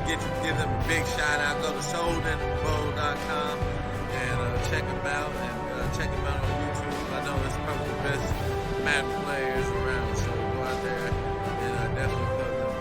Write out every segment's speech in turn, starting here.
give them a big shout out. Go to SodenBowl.com and check them out check them out on YouTube. I know it's probably the best Madden players around, so go out there and definitely plug them.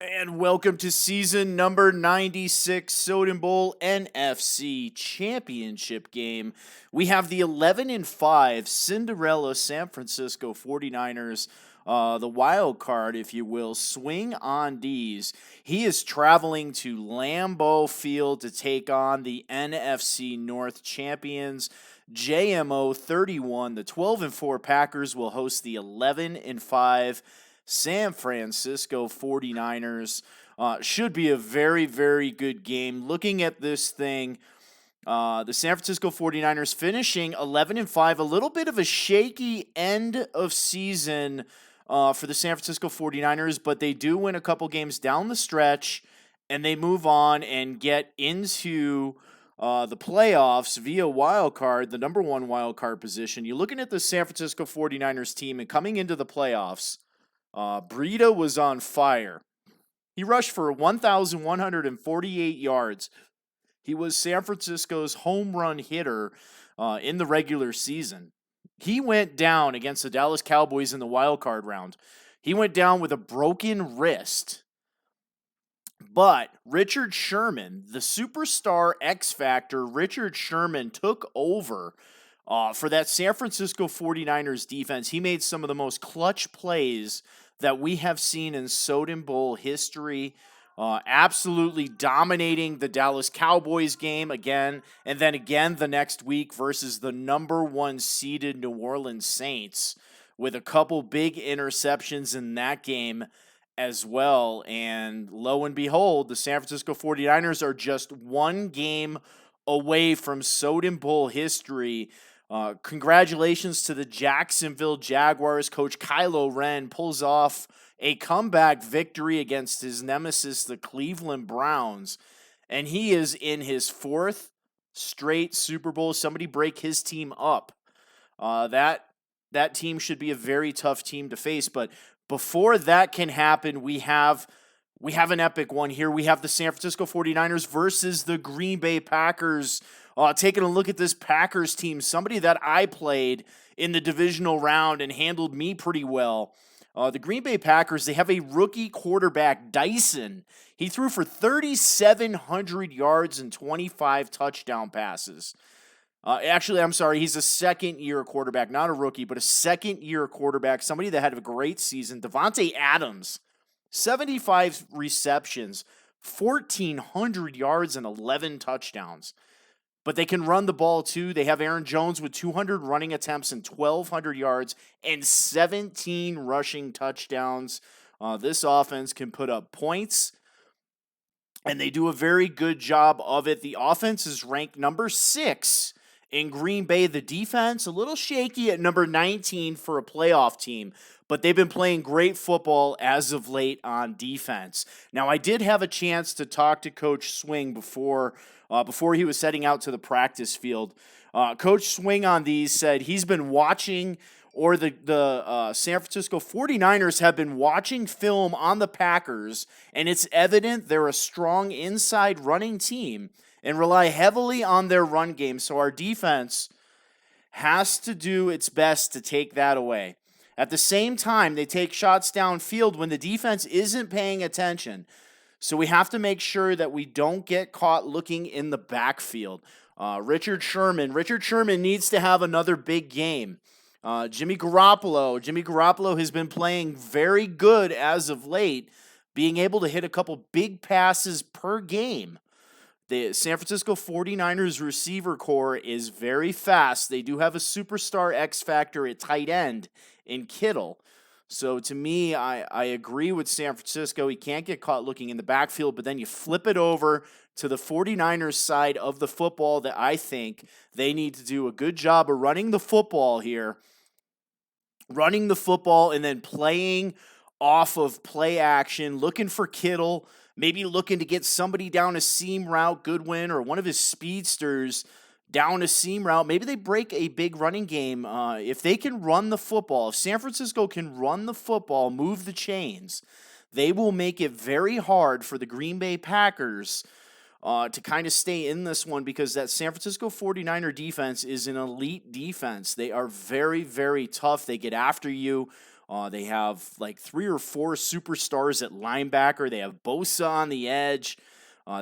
And welcome to season number 96 Soden Bowl NFC Championship game. We have the 11-5 Cinderella San Francisco 49ers, the wild card, if you will, swing on D's. He is traveling to Lambeau Field to take on the NFC North champions, JMO 31. The 12-4 Packers will host the 11-5 San Francisco 49ers. Should be a very, very good game. Looking at this thing, the San Francisco 49ers finishing 11-5, a little bit of a shaky end of season for the San Francisco 49ers, but they do win a couple games down the stretch, and they move on and get into the playoffs via wild card, the number one wild card position. You're looking at the San Francisco 49ers team, and coming into the playoffs, Breida was on fire. He rushed for 1,148 yards. He was San Francisco's home run hitter in the regular season. He went down against the Dallas Cowboys in the wild card round. He went down with a broken wrist. But Richard Sherman, the superstar X Factor, Richard Sherman took over for that San Francisco 49ers defense. He made some of the most clutch plays that we have seen in Soden Bowl history, absolutely dominating the Dallas Cowboys game again, and then again the next week versus the number one seeded New Orleans Saints with a couple big interceptions in that game as well. And lo and behold, the San Francisco 49ers are just one game away from Soden Bowl history. Congratulations to the Jacksonville Jaguars. Coach Kylo Ren pulls off a comeback victory against his nemesis, the Cleveland Browns. And he is in his fourth straight Super Bowl. Somebody break his team up. That team should be a very tough team to face. But before that can happen, we have an epic one here. We have the San Francisco 49ers versus the Green Bay Packers. Taking a look at this Packers team, somebody that I played in the divisional round and handled me pretty well. The Green Bay Packers, they have a rookie quarterback, Dyson. He threw for 3,700 yards and 25 touchdown passes. Actually, I'm sorry, he's a second-year quarterback, not a rookie, but a second-year quarterback, somebody that had a great season. Devontae Adams, 75 receptions, 1,400 yards, and 11 touchdowns. But they can run the ball, too. They have Aaron Jones with 200 running attempts and 1,200 yards and 17 rushing touchdowns. This offense can put up points, and they do a very good job of it. The offense is ranked number 6 in Green Bay. The defense, a little shaky at number 19 for a playoff team, but they've been playing great football as of late on defense. Now, I did have a chance to talk to Coach Swing before he was setting out to the practice field. Coach Swing on these said he's been watching, or the San Francisco 49ers have been watching film on the Packers, and it's evident they're a strong inside running team and rely heavily on their run game. So our defense has to do its best to take that away. At the same time, they take shots downfield when the defense isn't paying attention. So we have to make sure that we don't get caught looking in the backfield. Richard Sherman needs to have another big game. Jimmy Garoppolo has been playing very good as of late, being able to hit a couple big passes per game. The San Francisco 49ers receiver core is very fast. They do have a superstar X factor at tight end in Kittle. So to me, I agree with San Francisco. He can't get caught looking in the backfield, but then you flip it over to the 49ers side of the football that I think they need to do a good job of running the football here. Running the football and then playing off of play action, looking for Kittle, maybe looking to get somebody down a seam route, Goodwin, or one of his speedsters down a seam route. Maybe they break a big running game. If they can run the football, if San Francisco can run the football, move the chains, they will make it very hard for the Green Bay Packers to kind of stay in this one, because that San Francisco 49er defense is an elite defense. They are very, very tough. They get after you. They have like 3 or 4 superstars at linebacker. They have Bosa on the edge.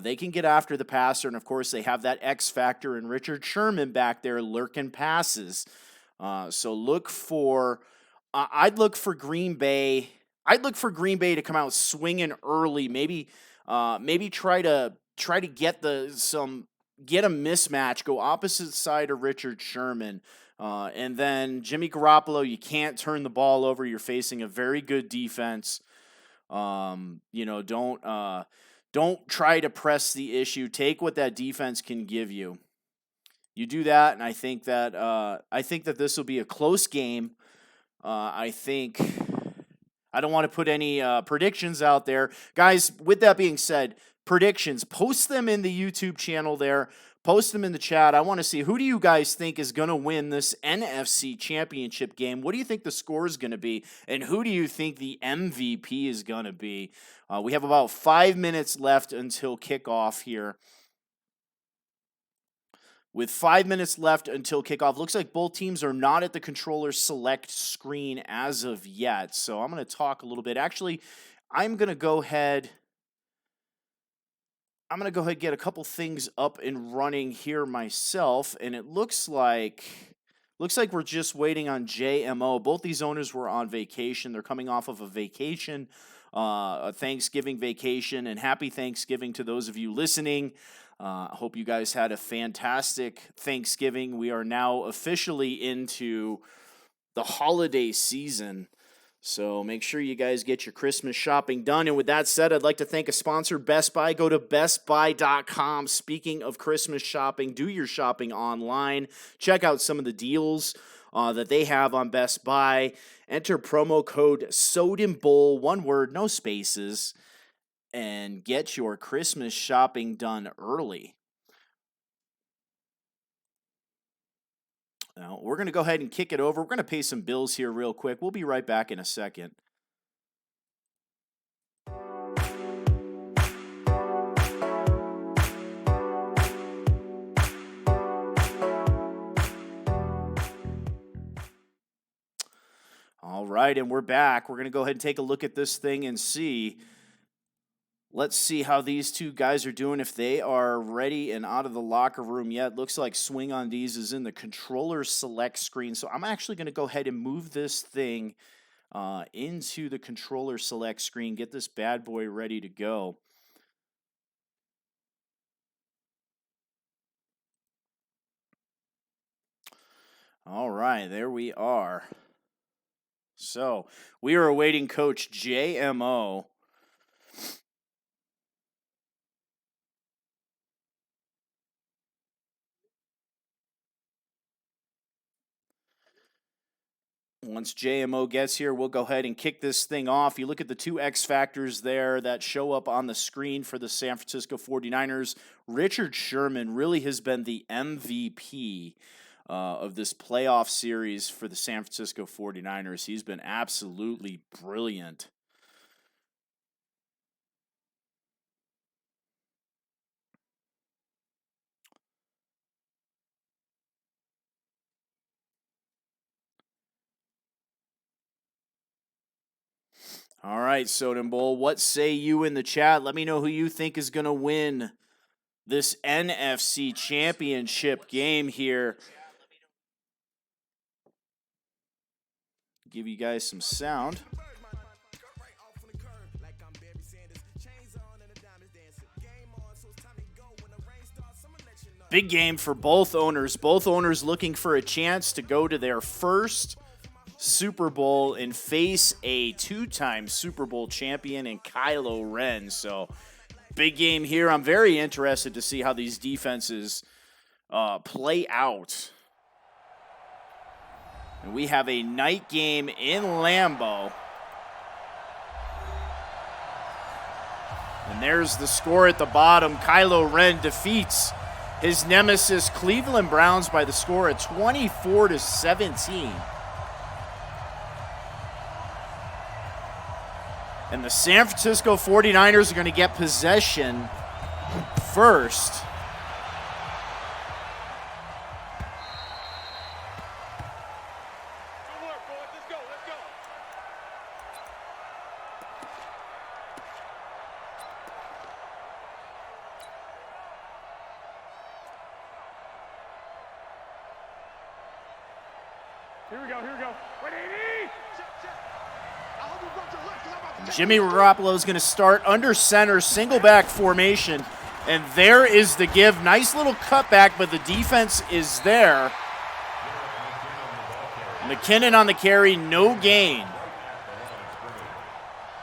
They can get after the passer, and of course they have that X factor in Richard Sherman back there lurking passes. So look for, I'd look for Green Bay. I'd look for Green Bay to come out swinging early. Maybe try to get get a mismatch, go opposite side of Richard Sherman, and then Jimmy Garoppolo. You can't turn the ball over. You're facing a very good defense. Don't try to press the issue. Take what that defense can give you. You do that, and I think that this will be a close game. I don't want to put any predictions out there. Guys, with that being said, predictions, post them in the YouTube channel there. Post them in the chat. I want to see, who do you guys think is going to win this NFC Championship game? What do you think the score is going to be? And who do you think the MVP is going to be? We have about 5 minutes left until kickoff here. With 5 minutes left until kickoff, looks like both teams are not at the controller select screen as of yet. So I'm going to talk a little bit. Actually, I'm going to go ahead and get a couple things up and running here myself, and it looks like we're just waiting on JMO. Both these owners were on vacation. They're coming off of a vacation, a Thanksgiving vacation, and happy Thanksgiving to those of you listening. I hope you guys had a fantastic Thanksgiving. We are now officially into the holiday season. So make sure you guys get your Christmas shopping done. And with that said, I'd like to thank a sponsor, Best Buy. Go to bestbuy.com. Speaking of Christmas shopping, do your shopping online. Check out some of the deals that they have on Best Buy. Enter promo code Soden Bowl, one word, no spaces, and get your Christmas shopping done early. Now, we're going to go ahead and kick it over. We're going to pay some bills here real quick. We'll be right back in a second. All right, and we're back. We're going to go ahead and take a look at this thing and see. Let's see how these two guys are doing, if they are ready and out of the locker room yet. Looks like Swing on These is in the controller select screen. So I'm actually going to go ahead and move this thing into the controller select screen, get this bad boy ready to go. All right, there we are. So we are awaiting Coach JMO. Once JMO gets here, we'll go ahead and kick this thing off. You look at the 2 X factors there that show up on the screen for the San Francisco 49ers. Richard Sherman really has been the MVP of this playoff series for the San Francisco 49ers. He's been absolutely brilliant. All right, Soden Bowl, what say you in the chat? Let me know who you think is going to win this NFC Championship game here. Give you guys some sound. Big game for both owners. Both owners looking for a chance to go to their first Super Bowl and face a 2-time Super Bowl champion in Kylo Ren. So big game here. I'm very interested to see how these defenses play out. And we have a night game in Lambeau. And there's the score at the bottom. Kylo Ren defeats his nemesis Cleveland Browns by the score at 24-17. And the San Francisco 49ers are going to get possession first. Here we go, here we go. 180! Jimmy Garoppolo is going to start under center, single back formation. And there is the give. Nice little cutback, but the defense is there. McKinnon on the carry, no gain.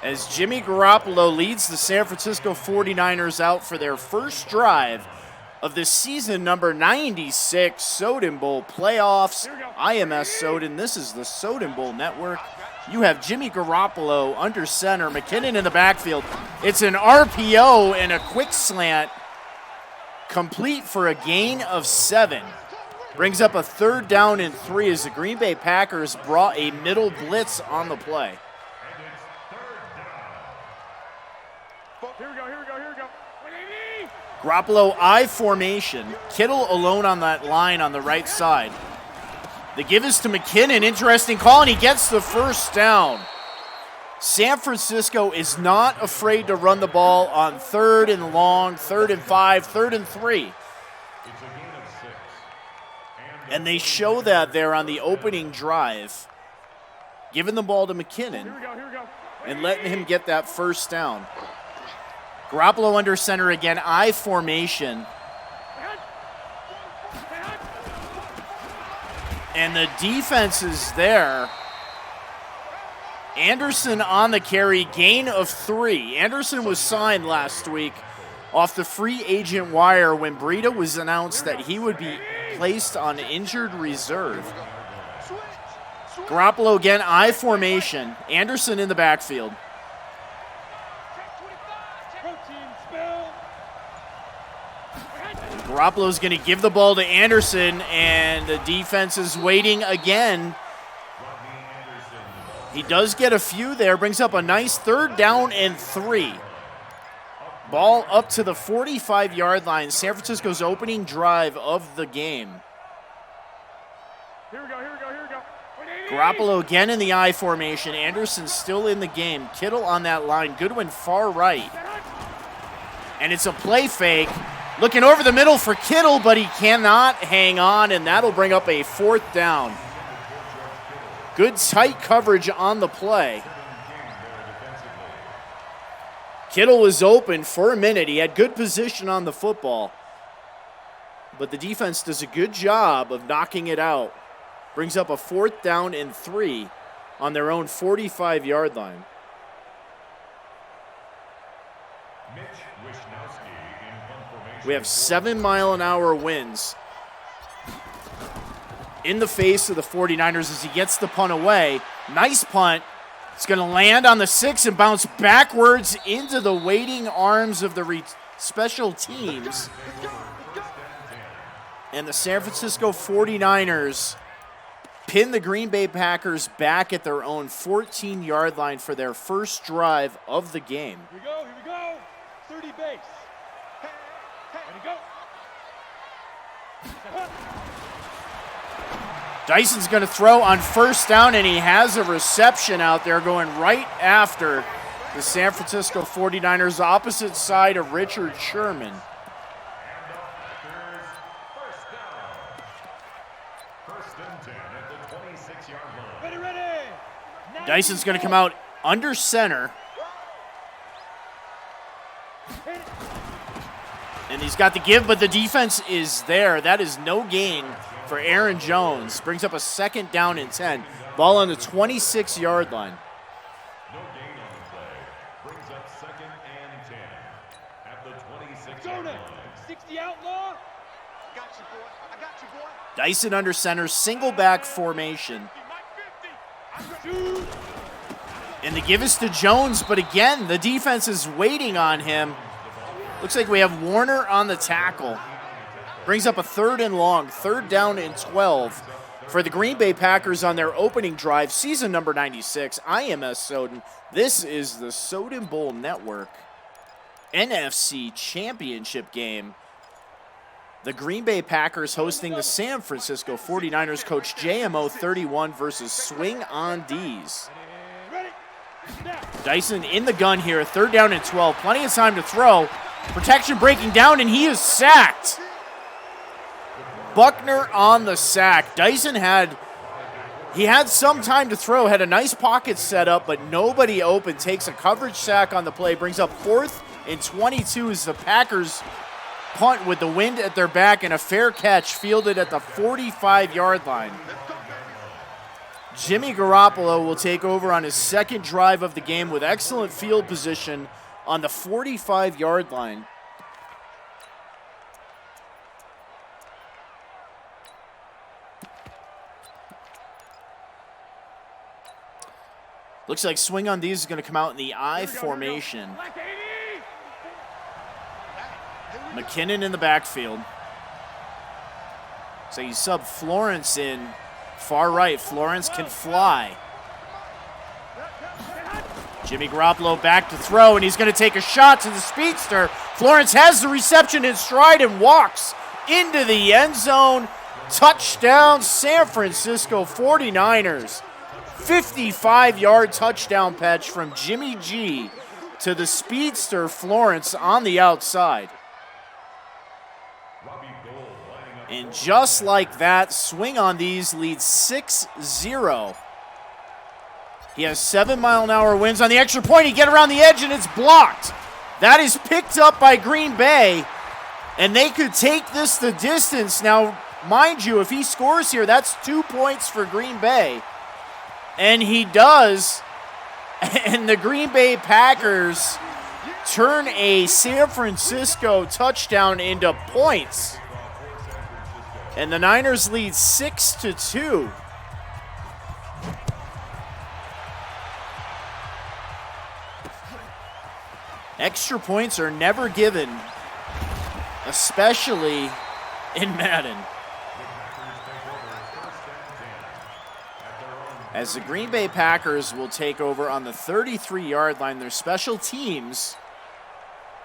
As Jimmy Garoppolo leads the San Francisco 49ers out for their first drive of the season number 96 Soden Bowl playoffs. IMS Soden. This is the Soden Bowl Network. You have Jimmy Garoppolo under center, McKinnon in the backfield. It's an RPO and a quick slant, complete for a gain of 7. Brings up a 3rd down and 3 as the Green Bay Packers brought a middle blitz on the play. Here we go, here we go, here we go. 180! Garoppolo I formation. Kittle alone on that line on the right side. The give is to McKinnon. Interesting call, and he gets the first down. San Francisco is not afraid to run the ball on 3rd and long, 3rd and 5, 3rd and 3. And they show that there on the opening drive, giving the ball to McKinnon Here we go. and letting him get that first down. Garoppolo under center again, I formation. And the defense is there. Anderson on the carry, gain of 3. Anderson was signed last week off the free agent wire when Breida was announced that he would be placed on injured reserve. Garoppolo again, I formation. Anderson in the backfield. Garoppolo's going to give the ball to Anderson, and the defense is waiting again. He does get a few there, brings up a nice 3rd down and 3. Ball up to the 45-yard line, San Francisco's opening drive of the game. Here we go. 180! Garoppolo again in the I formation. Anderson still in the game. Kittle on that line. Goodwin far right. And it's a play fake. Looking over the middle for Kittle, but he cannot hang on, and that'll bring up a 4th down. Good tight coverage on the play. Kittle was open for a minute. He had good position on the football, but the defense does a good job of knocking it out. Brings up a 4th down and 3 on their own 45-yard line. We have 7-mile-an-hour winds in the face of the 49ers as he gets the punt away. Nice punt. It's going to land on the 6 and bounce backwards into the waiting arms of the special teams. And the San Francisco 49ers pin the Green Bay Packers back at their own 14-yard line for their first drive of the game. Here we go. 30 base. Ready, go. Dyson's going to throw on 1st down, and he has a reception out there going right after the San Francisco 49ers, opposite side of Richard Sherman. Ready. Dyson's going to come out under center. And he's got the give, but the defense is there. That is no gain for Aaron Jones. Brings up a 2nd down and 10. Ball on the 26-yard line. No gain on the play. Brings up 2nd and 10 at the 26-yard line. 60 outlaw. I got you, boy. Dyson under center, single back formation. And the give is to Jones, but again, the defense is waiting on him. Looks like we have Warner on the tackle. Brings up a 3rd and long, 3rd down and 12 for the Green Bay Packers on their opening drive, season number 96. I am Soden. This is the Soden Bowl Network NFC Championship game. The Green Bay Packers hosting the San Francisco 49ers. Coach JMO 31 versus Swing on D's. Dyson in the gun here, 3rd down and 12. Plenty of time to throw. Protection breaking down, and he is sacked. Buckner on the sack. Dyson had some time to throw, had a nice pocket set up, but nobody open. Takes a coverage sack on the play, brings up 4th and 22 as the Packers punt with the wind at their back and a fair catch fielded at the 45-yard line. Jimmy Garoppolo will take over on his 2nd drive of the game with excellent field position on the 45-yard line. Looks like Swing on These is going to come out in the I formation. McKinnon in the backfield. So you sub Florence in far right. Florence can fly. Jimmy Garoppolo back to throw, and he's going to take a shot to the speedster. Florence has the reception in stride and walks into the end zone. Touchdown, San Francisco 49ers. 55-yard touchdown catch from Jimmy G to the speedster Florence on the outside. And just like that, Swing on These leads 6-0. He has 7-mile-an-hour winds on the extra point. He get around the edge, and it's blocked. That is picked up by Green Bay, and they could take this the distance. Now, mind you, if he scores here, that's 2 points for Green Bay. And he does, and the Green Bay Packers turn a San Francisco touchdown into points. And the Niners lead 6-2. Extra points are never given, especially in Madden. As the Green Bay Packers will take over on the 33-yard line, their special teams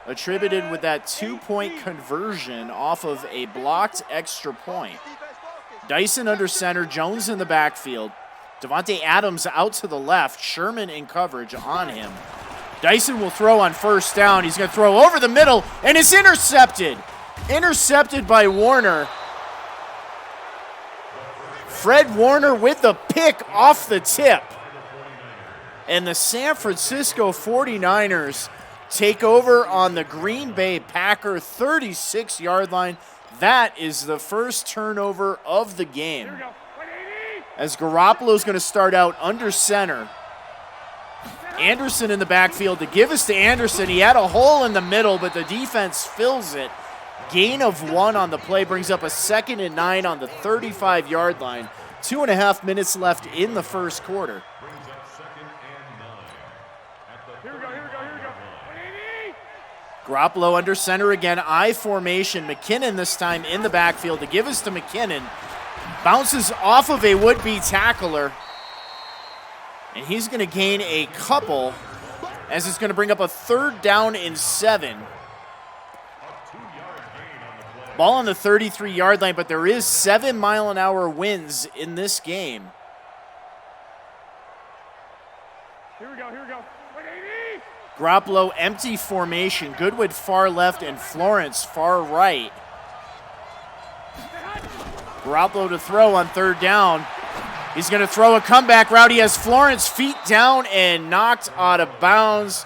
attributed with that 2-point conversion off of a blocked extra point. Dyson under center, Jones in the backfield. Devontae Adams out to the left, Sherman in coverage on him. Dyson will throw on 1st down. He's going to throw over the middle, and it's intercepted. Intercepted by Warner. Fred Warner with the pick off the tip. And the San Francisco 49ers take over on the Green Bay Packer 36-yard line. That is the first turnover of the game. As Garoppolo's going to start out under center. Anderson in the backfield to give us to Anderson. He had a hole in the middle, but the defense fills it. Gain of 1 on the play brings up a 2nd and 9 on the 35-yard line. 2.5 minutes left in the first quarter. Garoppolo under center again, I formation. McKinnon this time in the backfield to give us to McKinnon. Bounces off of a would-be tackler. And he's going to gain a couple as it's going to bring up a 3rd down and 7. Ball on the 33-yard line, but there is 7-mile-an-hour winds in this game. Here we go. Garoppolo empty formation. Goodwood far left and Florence far right. Garoppolo to throw on 3rd down. He's going to throw a comeback route. He has Florence feet down and knocked out of bounds.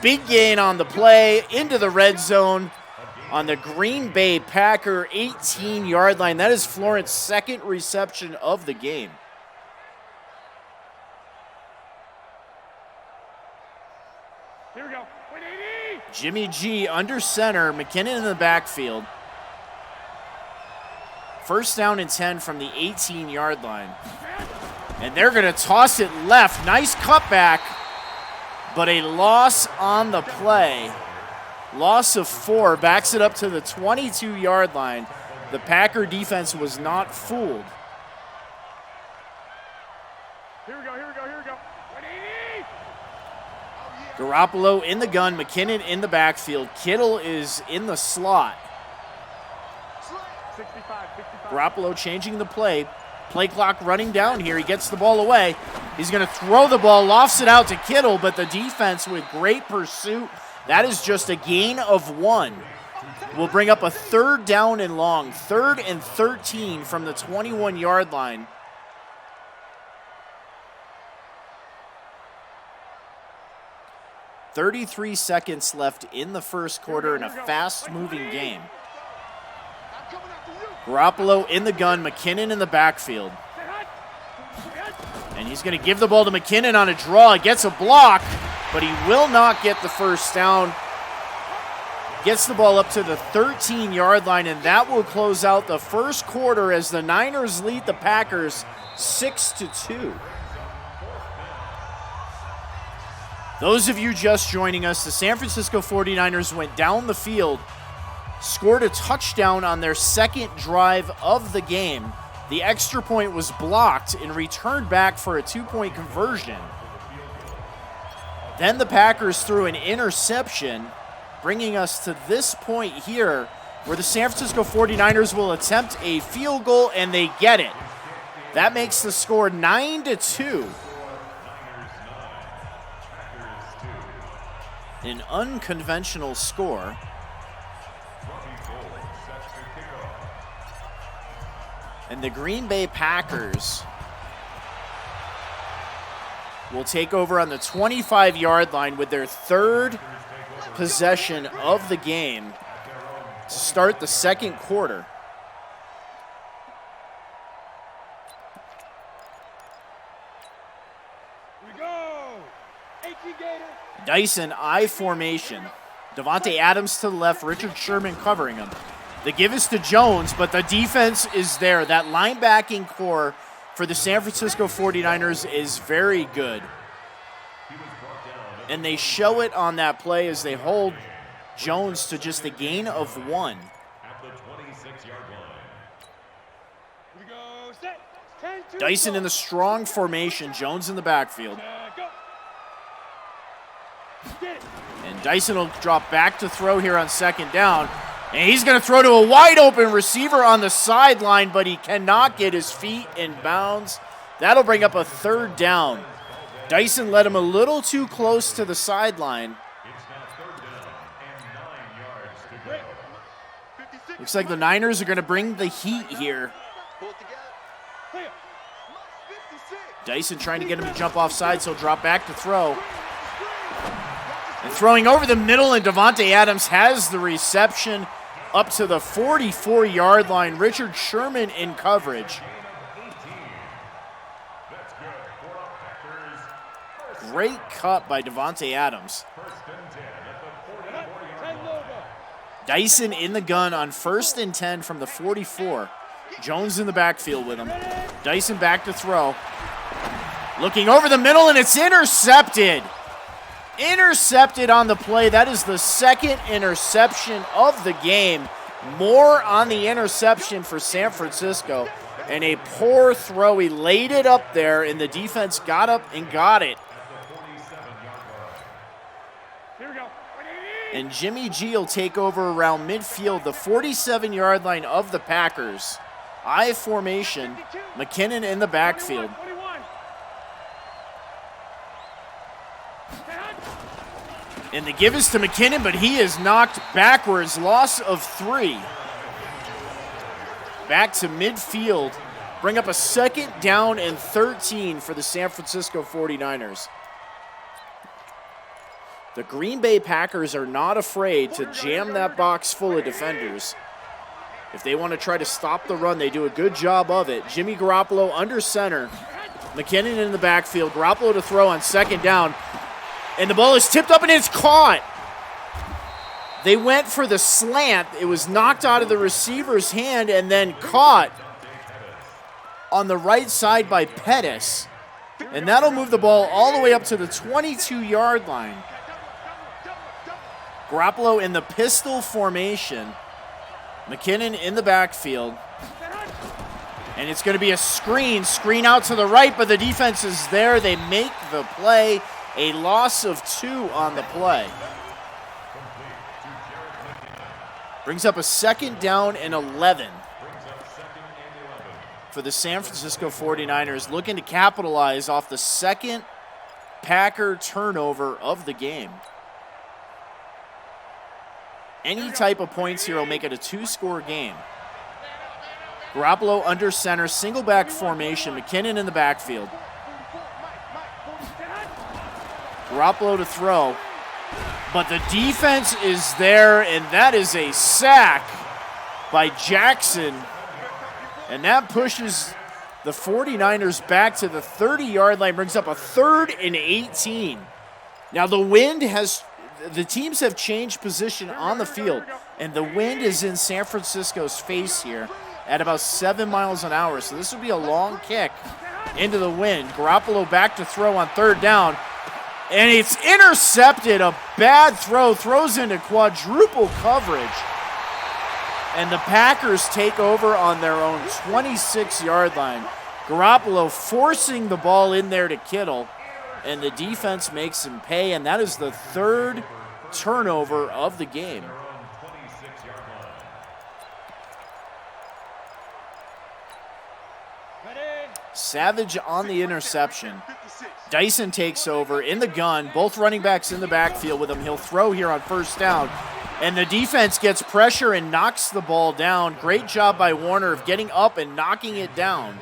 Big gain on the play into the red zone on the Green Bay Packer 18-yard line. That is Florence's 2nd reception of the game. Here we go. Jimmy G under center, McKinnon in the backfield. 1st down and 10 from the 18-yard line. And they're going to toss it left. Nice cutback, but a loss on the play. Loss of 4, backs it up to the 22-yard line. The Packer defense was not fooled. Here we go, here we go, here we go. 180! Garoppolo in the gun, McKinnon in the backfield. Kittle is in the slot. 65, 65. Garoppolo changing the play. Play clock running down here. He gets the ball away. He's going to throw the ball, lofts it out to Kittle, but the defense with great pursuit. That is just a gain of 1. Will bring up a 3rd down and long. 3rd and 13 from the 21-yard line. "33 seconds left in the first quarter in a fast-moving game. Garoppolo in the gun, McKinnon in the backfield. And he's going to give the ball to McKinnon on a draw. He gets a block, but he will not get the first down. Gets the ball up to the 13-yard line, and that will close out the first quarter as the Niners lead the Packers 6-2. Those of you just joining us, the San Francisco 49ers went down the field, scored a touchdown on their second drive of the game. The extra point was blocked and returned back for a 2-point conversion. Then the Packers threw an interception, bringing us to this point here where the San Francisco 49ers will attempt a field goal, and they get it. That makes the score 9-2. An unconventional score. And the Green Bay Packers will take over on the 25-yard line with their 3rd possession of the game to start the second quarter. Here we go! 18 Gator! Dyson I formation. Davante Adams to the left, Richard Sherman covering him. The give is to Jones, but the defense is there. That linebacking core for the San Francisco 49ers is very good. And they show it on that play as they hold Jones to just a gain of 1. At the 26-yard line. Here we go, set! 10-2. Dyson in the strong formation, Jones in the backfield. Go! Get it! And Dyson will drop back to throw here on second down. And he's going to throw to a wide open receiver on the sideline, but he cannot get his feet in bounds. That'll bring up a 3rd down. Dyson led him a little too close to the sideline. It's now 3rd down and 9 yards to go. Looks like the Niners are going to bring the heat here. Dyson trying to get him to jump offside, so he'll drop back to throw. And throwing over the middle, and Davante Adams has the reception up to the 44-yard line. Richard Sherman in coverage. That's good for a Packers. Great cut by Davante Adams. 1st and 10 at the 44-yard line. Dyson in the gun on 1st and 10 from the 44. Jones in the backfield with him. Dyson back to throw. Looking over the middle, and it's intercepted. Intercepted on the play. That is the 2nd interception of the game. More on the interception for San Francisco. And a poor throw. He laid it up there, and the defense got up and got it. Here we go. And Jimmy G will take over around midfield, the 47-yard line of the Packers. I formation, McKinnon in the backfield. 21. And the give is to McKinnon, but he is knocked backwards. Loss of 3. Back to midfield. Bring up a 2nd down and 13 for the San Francisco 49ers. The Green Bay Packers are not afraid to jam that box full of defenders. If they want to try to stop the run, they do a good job of it. Jimmy Garoppolo under center. McKinnon in the backfield. Garoppolo to throw on 2nd down. And the ball is tipped up and it's caught. They went for the slant. It was knocked out of the receiver's hand and then caught on the right side by Pettis. And that'll move the ball all the way up to the 22-yard line. Garoppolo in the pistol formation. McKinnon in the backfield. And it's going to be a screen out to the right, but the defense is there. They make the play. A loss of 2 on the play. Brings up a 2nd down and 11 for the San Francisco 49ers, looking to capitalize off the 2nd Packer turnover of the game. Any type of points here will make it a 2-score game. Garoppolo under center, single back formation, McKinnon in the backfield. Garoppolo to throw, but the defense is there, and that is a sack by Jackson. And that pushes the 49ers back to the 30-yard line, brings up a 3rd and 18. Now the teams have changed position on the field, and the wind is in San Francisco's face here at about 7 miles an hour. So this will be a long kick into the wind. Garoppolo back to throw on 3rd down. And it's intercepted. A bad throw. Throws into quadruple coverage. And the Packers take over on their own 26-yard line. Garoppolo forcing the ball in there to Kittle. And the defense makes him pay. And that is the 3rd turnover of the game. Savage on the interception. Dyson takes over in the gun. Both running backs in the backfield with him. He'll throw here on 1st down. And the defense gets pressure and knocks the ball down. Great job by Warner of getting up and knocking it down.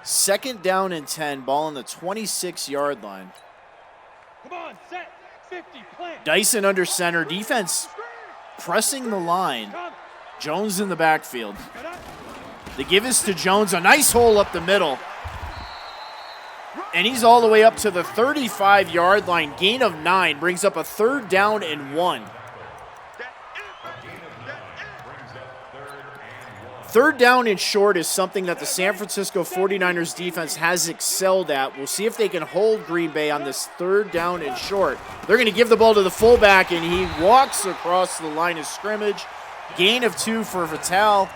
2nd down and 10. Ball on the 26-yard line. Come on, set, 50, plant. Dyson under center. Defense pressing the line. Jones in the backfield. The give is to Jones. A nice hole up the middle. And he's all the way up to the 35-yard line. Gain of 9 brings up a 3rd down and 1. 3rd down and short is something that the San Francisco 49ers defense has excelled at. We'll see if they can hold Green Bay on this 3rd down and short. They're going to give the ball to the fullback, and he walks across the line of scrimmage. Gain of 2 for Vitale.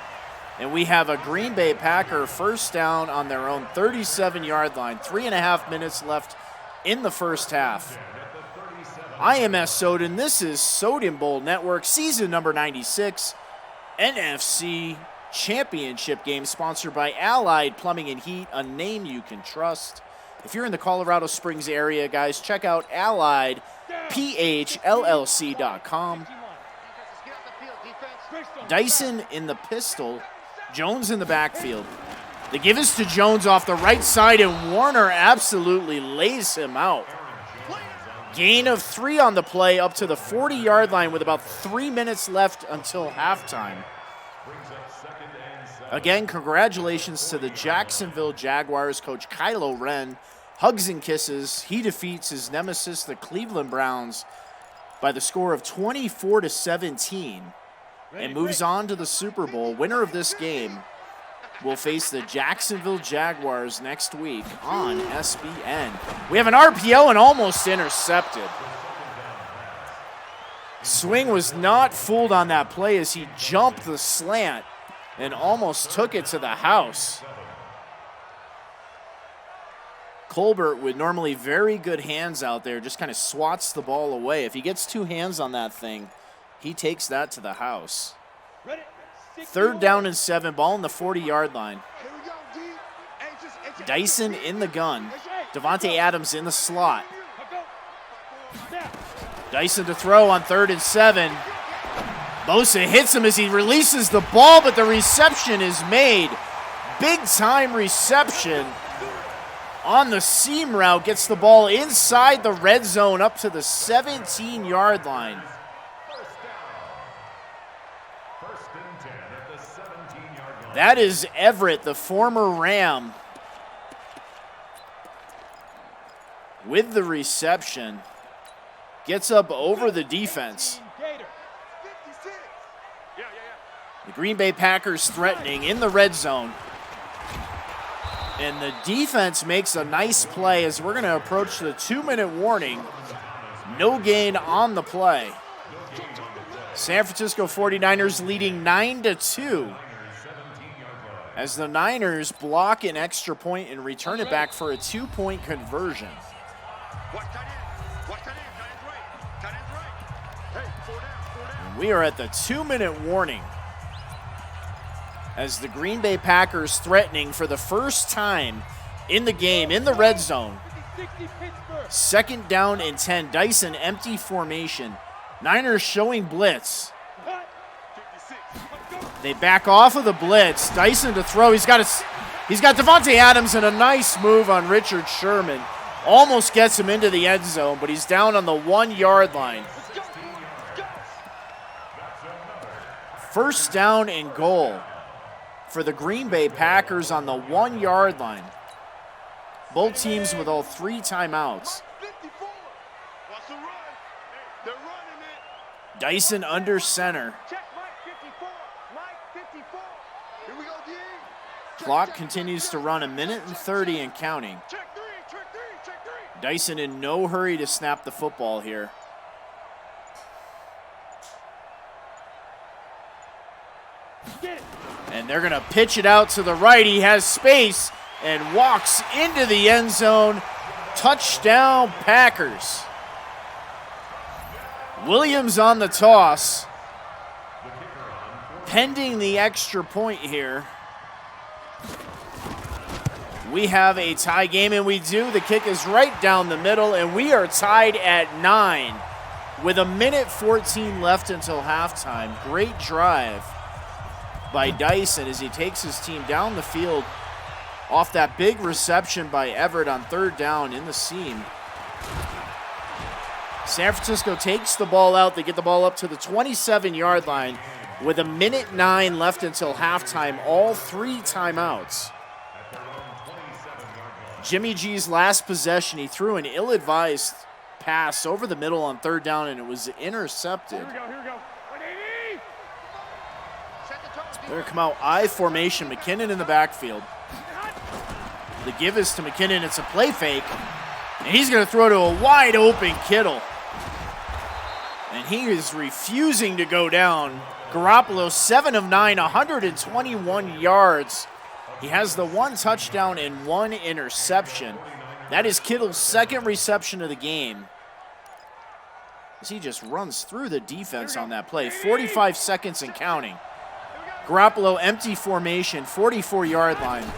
And we have a Green Bay Packer 1st down on their own 37-yard line. 3.5 minutes left in the 1st half. I am S. Soden. This is Soden Bowl Network, season number 96, NFC Championship game, sponsored by Allied Plumbing and Heat, a name you can trust. If you're in the Colorado Springs area, guys, check out AlliedPHLLC.com. Dyson in the pistol. Jones in the backfield. The give is to Jones off the right side, and Warner absolutely lays him out. Gain of 3 on the play up to the 40-yard line with about 3 minutes left until halftime. Again, congratulations to the Jacksonville Jaguars coach Kylo Ren. Hugs and kisses. He defeats his nemesis, the Cleveland Browns, by the score of 24-17. And moves on to the Super Bowl. Winner of this game will face the Jacksonville Jaguars next week on SBN. We have an RPO and almost intercepted. Swing was not fooled on that play as he jumped the slant and almost took it to the house. Colbert, with normally very good hands out there, just kind of swats the ball away. If he gets 2 hands on that thing, he takes that to the house. 3rd down and 7, ball on the 40-yard line. Dyson in the gun. Devontae Adams in the slot. Dyson to throw on 3rd and 7. Bosa hits him as he releases the ball, but the reception is made. Big-time reception on the seam route. Gets the ball inside the red zone up to the 17-yard line. That is Everett, the former Ram, with the reception. Gets up over the defense. The Green Bay Packers threatening in the red zone. And the defense makes a nice play as we're going to approach the 2-minute warning. No gain on the play. San Francisco 49ers leading 9-2 as the Niners block an extra point and return it back for a 2-point conversion. And we are at the 2-minute warning as the Green Bay Packers threatening for the first time in the game in the red zone. 2nd down and 10. Dyson empty formation. Niners showing blitz. They back off of the blitz. Dyson to throw. He's got Devontae Adams and a nice move on Richard Sherman. Almost gets him into the end zone, but he's down on the 1-yard line. 1st down and goal for the Green Bay Packers on the 1-yard line. Both teams with all 3 timeouts. Dyson under center. Clock continues to run 1:30 and counting. Dyson in no hurry to snap the football here. And they're going to pitch it out to the right. He has space and walks into the end zone. Touchdown, Packers. Williams on the toss. Pending the extra point here, we have a tie game, and we do. The kick is right down the middle, and we are tied at 9 with 1:14 left until halftime. Great drive by Dyson as he takes his team down the field off that big reception by Everett on 3rd down in the seam. San Francisco takes the ball out. They get the ball up to the 27-yard line with 1:09 left until halftime. All 3 timeouts. Jimmy G's last possession, he threw an ill-advised pass over the middle on 3rd down, and it was intercepted. Here we go. 180. They're going to come out I formation. McKinnon in the backfield. The give is to McKinnon. It's a play fake. And he's going to throw to a wide open Kittle. And he is refusing to go down. Garoppolo, 7 of 9, 121 yards. He has the 1 touchdown and 1 interception. That is Kittle's 2nd reception of the game, as he just runs through the defense on that play. 45 seconds and counting. Garoppolo empty formation, 44-yard line.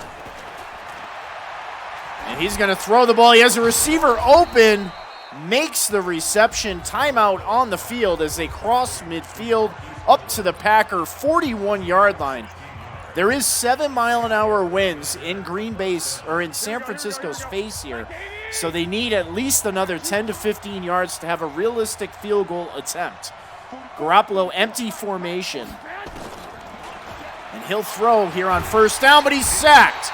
And he's going to throw the ball. He has a receiver open, makes the reception. Timeout on the field as they cross midfield up to the Packer 41-yard line. There is 7-mile-an-hour winds in in San Francisco's face here, so they need at least another 10 to 15 yards to have a realistic field goal attempt. Garoppolo empty formation. And he'll throw here on 1st down, but he's sacked.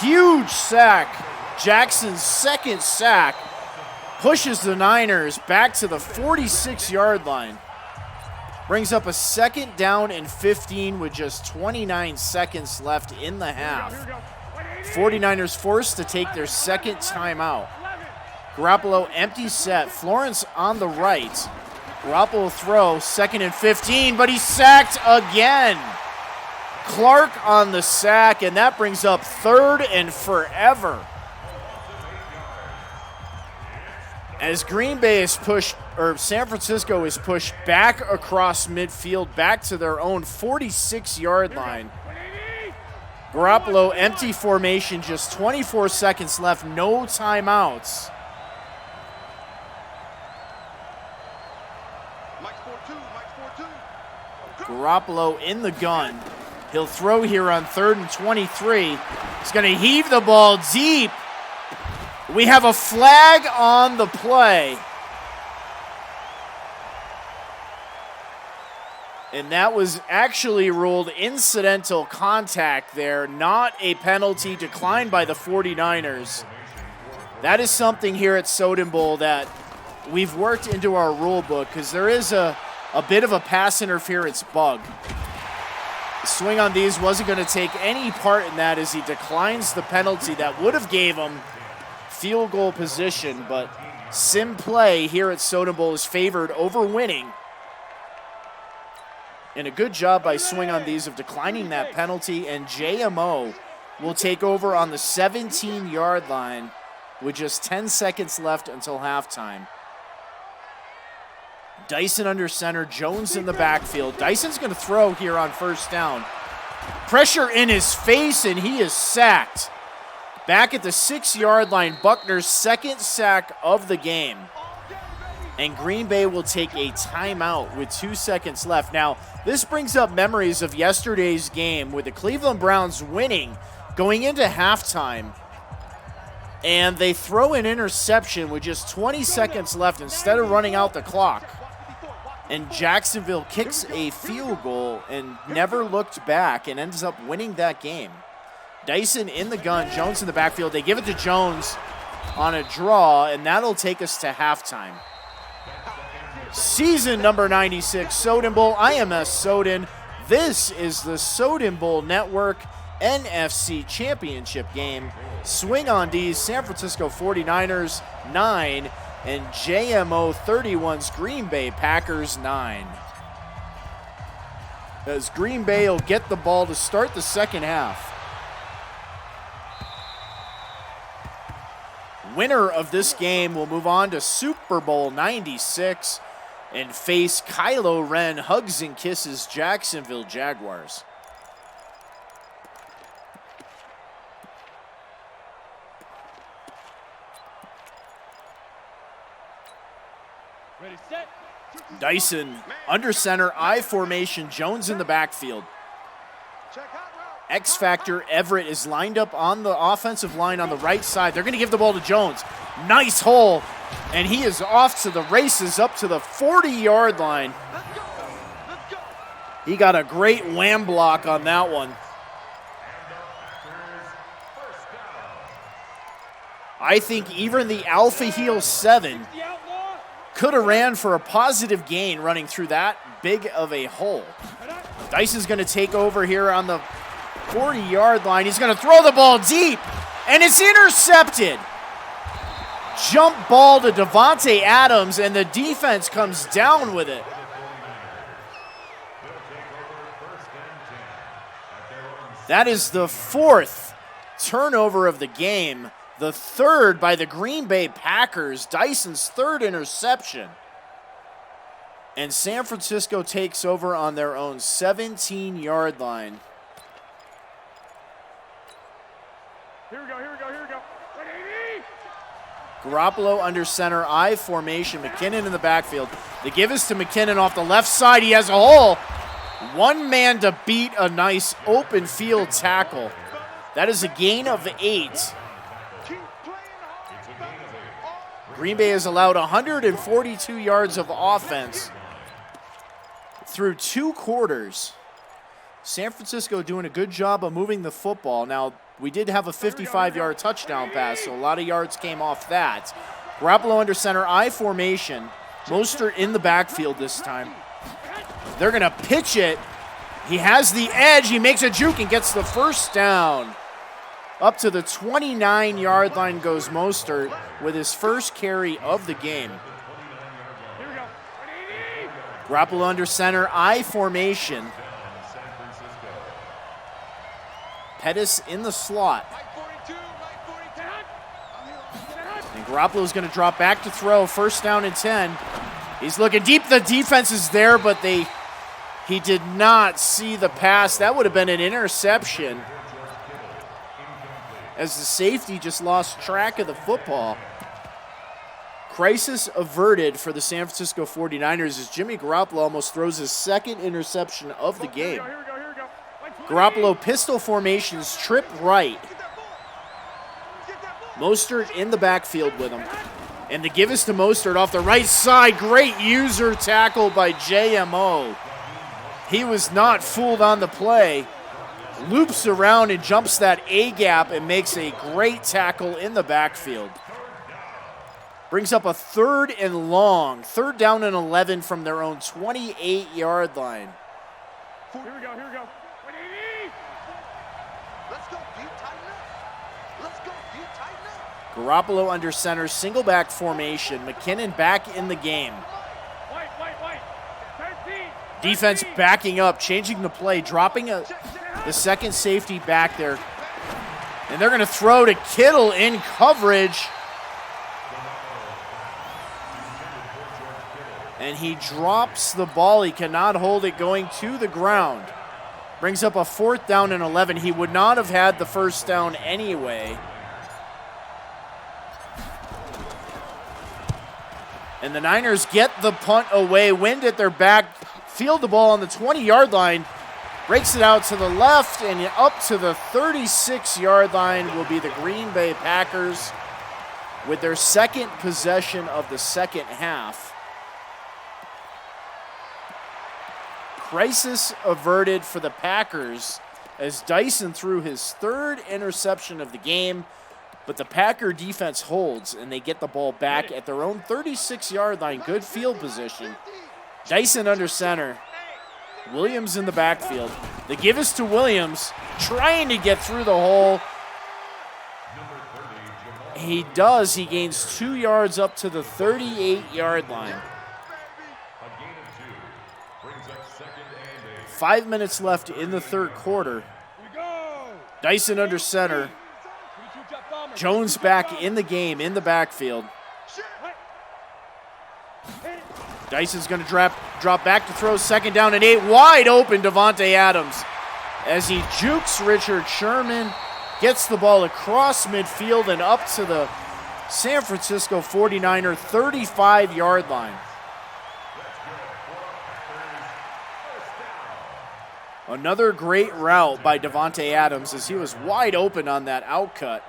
Huge sack. Jackson's 2nd sack pushes the Niners back to the 46-yard line. Brings up a 2nd down and 15 with just 29 seconds left in the half. 49ers forced to take their 2nd timeout. Garoppolo empty set. Florence on the right. Garoppolo throw, 2nd and 15, but he's sacked again. Clark on the sack, and that brings up 3rd and forever. As Green Bay is pushed, or San Francisco is pushed back across midfield, back to their own 46-yard line. Garoppolo empty formation, just 24 seconds left, no timeouts. Garoppolo in the gun. He'll throw here on 3rd and 23. He's going to heave the ball deep. We have a flag on the play. And that was actually ruled incidental contact there, not a penalty declined by the 49ers. That is something here at Soden Bowl that we've worked into our rule book because there is a bit of a pass interference bug. The swing on these wasn't going to take any part in that as he declines the penalty that would have gave him field goal position, but Sim play here at Soden Bowl is favored over winning. And a good job by Swing on These of declining that penalty, and JMO will take over on the 17-yard line with just 10 seconds left until halftime. Dyson under center, Jones in the backfield. Dyson's going to throw here on first down. Pressure in his face, and he is sacked. Back at the 6-yard line, Buckner's second sack of the game. And Green Bay will take a timeout with 2 seconds left. Now, this brings up memories of yesterday's game with the Cleveland Browns winning going into halftime. And they throw an interception with just 20 seconds left instead of running out the clock. And Jacksonville kicks a field goal and never looked back and ends up winning that game. Dyson in the gun, Jones in the backfield. They give it to Jones on a draw, and that'll take us to halftime. Season number 96, Soden Bowl. I am Soden. This is the Soden Bowl Network NFC Championship game. Swing on D's, San Francisco 49ers 9, and JMO 31's Green Bay Packers 9. As Green Bay will get the ball to start the second half. Winner of this game will move on to Super Bowl 96 and face Kylo Ren hugs and kisses Jacksonville Jaguars. Ready, set. Dyson under center, I formation, Jones in the backfield. X Factor Everett is lined up on the offensive line on the right side. They're going to give the ball to Jones. Nice hole, and he is off to the races up to the 40-yard line. He got a great wham block on that one. I think even the Alpha Heel 7 could have ran for a positive gain running through that big of a hole. Dyson's going to take over here on the 40-yard line. He's going to throw the ball deep, and it's intercepted. Jump ball to Devontae Adams, and the defense comes down with it. That is the fourth turnover of the game, the third by the Green Bay Packers, Dyson's third interception. And San Francisco takes over on their own 17-yard line. Here we go. Garoppolo under center, I formation, McKinnon in the backfield. The give is to McKinnon off the left side. He has a hole. One man to beat a nice open field tackle. That is a gain of 8. Green Bay has allowed 142 yards of offense through 2 quarters. San Francisco doing a good job of moving the football. Now, we did have a 55-yard touchdown pass, so a lot of yards came off that. Garoppolo under center, I formation. Mostert in the backfield this time. They're going to pitch it. He has the edge. He makes a juke and gets the first down. Up to the 29-yard line goes Mostert with his first carry of the game. Garoppolo under center, I formation. Pettis in the slot. And Garoppolo's going to drop back to throw. First down and 10. He's looking deep. The defense is there, but he did not see the pass. That would have been an interception, as the safety just lost track of the football. Crisis averted for the San Francisco 49ers as Jimmy Garoppolo almost throws his second interception of the game. Garoppolo pistol formations, trip right. Mostert in the backfield with him. And the give is to Mostert off the right side. Great user tackle by JMO. He was not fooled on the play. Loops around and jumps that A-gap and makes a great tackle in the backfield. Brings up a 3rd and long. 3rd down and 11 from their own 28-yard line. Here we go. Let's go, deep, tighten up. Let's go, deep, tighten up. Garoppolo under center, single back formation. McKinnon back in the game. White. 13. Defense backing up, changing the play, dropping the second safety back there. And they're going to throw to Kittle in coverage. And he drops the ball. He cannot hold it going to the ground. Brings up a 4th down and 11. He would not have had the first down anyway. And the Niners get the punt away, wind at their back, field the ball on the 20-yard line, breaks it out to the left, and up to the 36-yard line will be the Green Bay Packers with their second possession of the second half. Crisis averted for the Packers as Dyson threw his 3rd interception of the game, but the Packer defense holds, and they get the ball back at their own 36-yard line. Good field position. Dyson under center. Williams in the backfield. The give is to Williams, trying to get through the hole. He does. He gains 2 yards up to the 38-yard line. 5 minutes left in the third quarter. Dyson under center. Jones back in the game, in the backfield. Dyson's going to drop back to throw, 2nd down and 8. Wide open, Davante Adams. As he jukes Richard Sherman, gets the ball across midfield and up to the San Francisco 49er 35-yard line. Another great route by Davante Adams as he was wide open on that outcut.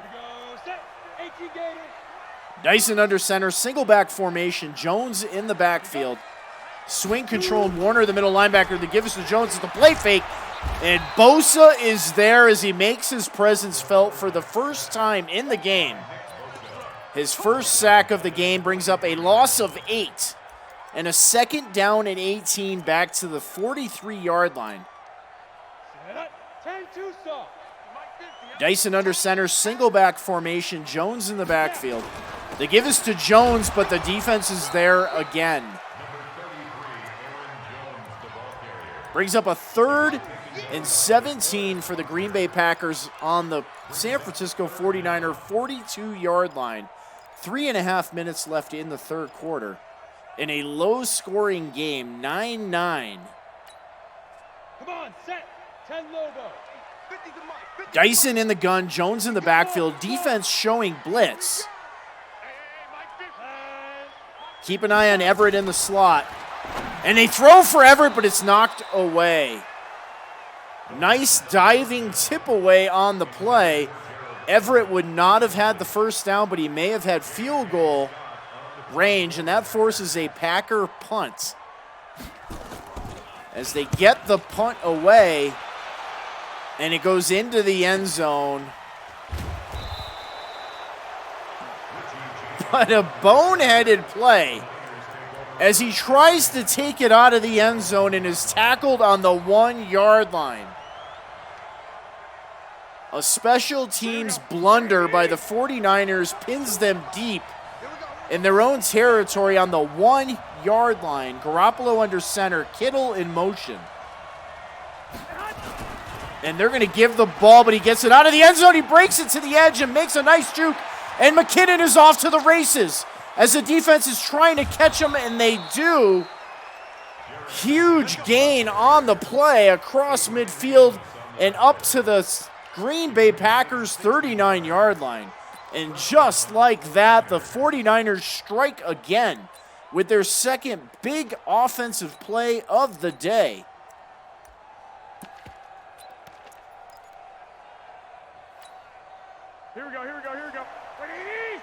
Dyson under center, single back formation. Jones in the backfield. Swing control, Warner, the middle linebacker. The give is to Jones. It's the play fake. And Bosa is there as he makes his presence felt for the first time in the game. His first sack of the game brings up a loss of 8. And a 2nd down and 18 back to the 43-yard line. Dyson under center, single back formation. Jones in the backfield. The give is to Jones, but the defense is there again. Brings up a 3rd and 17 for the Green Bay Packers on the San Francisco 49er 42-yard line. 3.5 minutes left in the third quarter. In a low-scoring game, 9-9. Come on, set. 10 logo. Dyson in the gun, Jones in the backfield. Defense showing blitz. Keep an eye on Everett in the slot. And they throw for Everett, but it's knocked away. Nice diving tip away on the play. Everett would not have had the first down, but he may have had field goal range, and that forces a Packer punt. As they get the punt away, and it goes into the end zone. But a boneheaded play as he tries to take it out of the end zone and is tackled on the 1-yard line. A special teams blunder by the 49ers pins them deep in their own territory on the 1-yard line. Garoppolo under center, Kittle in motion. And they're going to give the ball, but he gets it out of the end zone. He breaks it to the edge and makes a nice juke. And McKinnon is off to the races as the defense is trying to catch him, and they do. Huge gain on the play across midfield and up to the Green Bay Packers 39-yard line. And just like that, the 49ers strike again with their second big offensive play of the day. Here we go. Ready?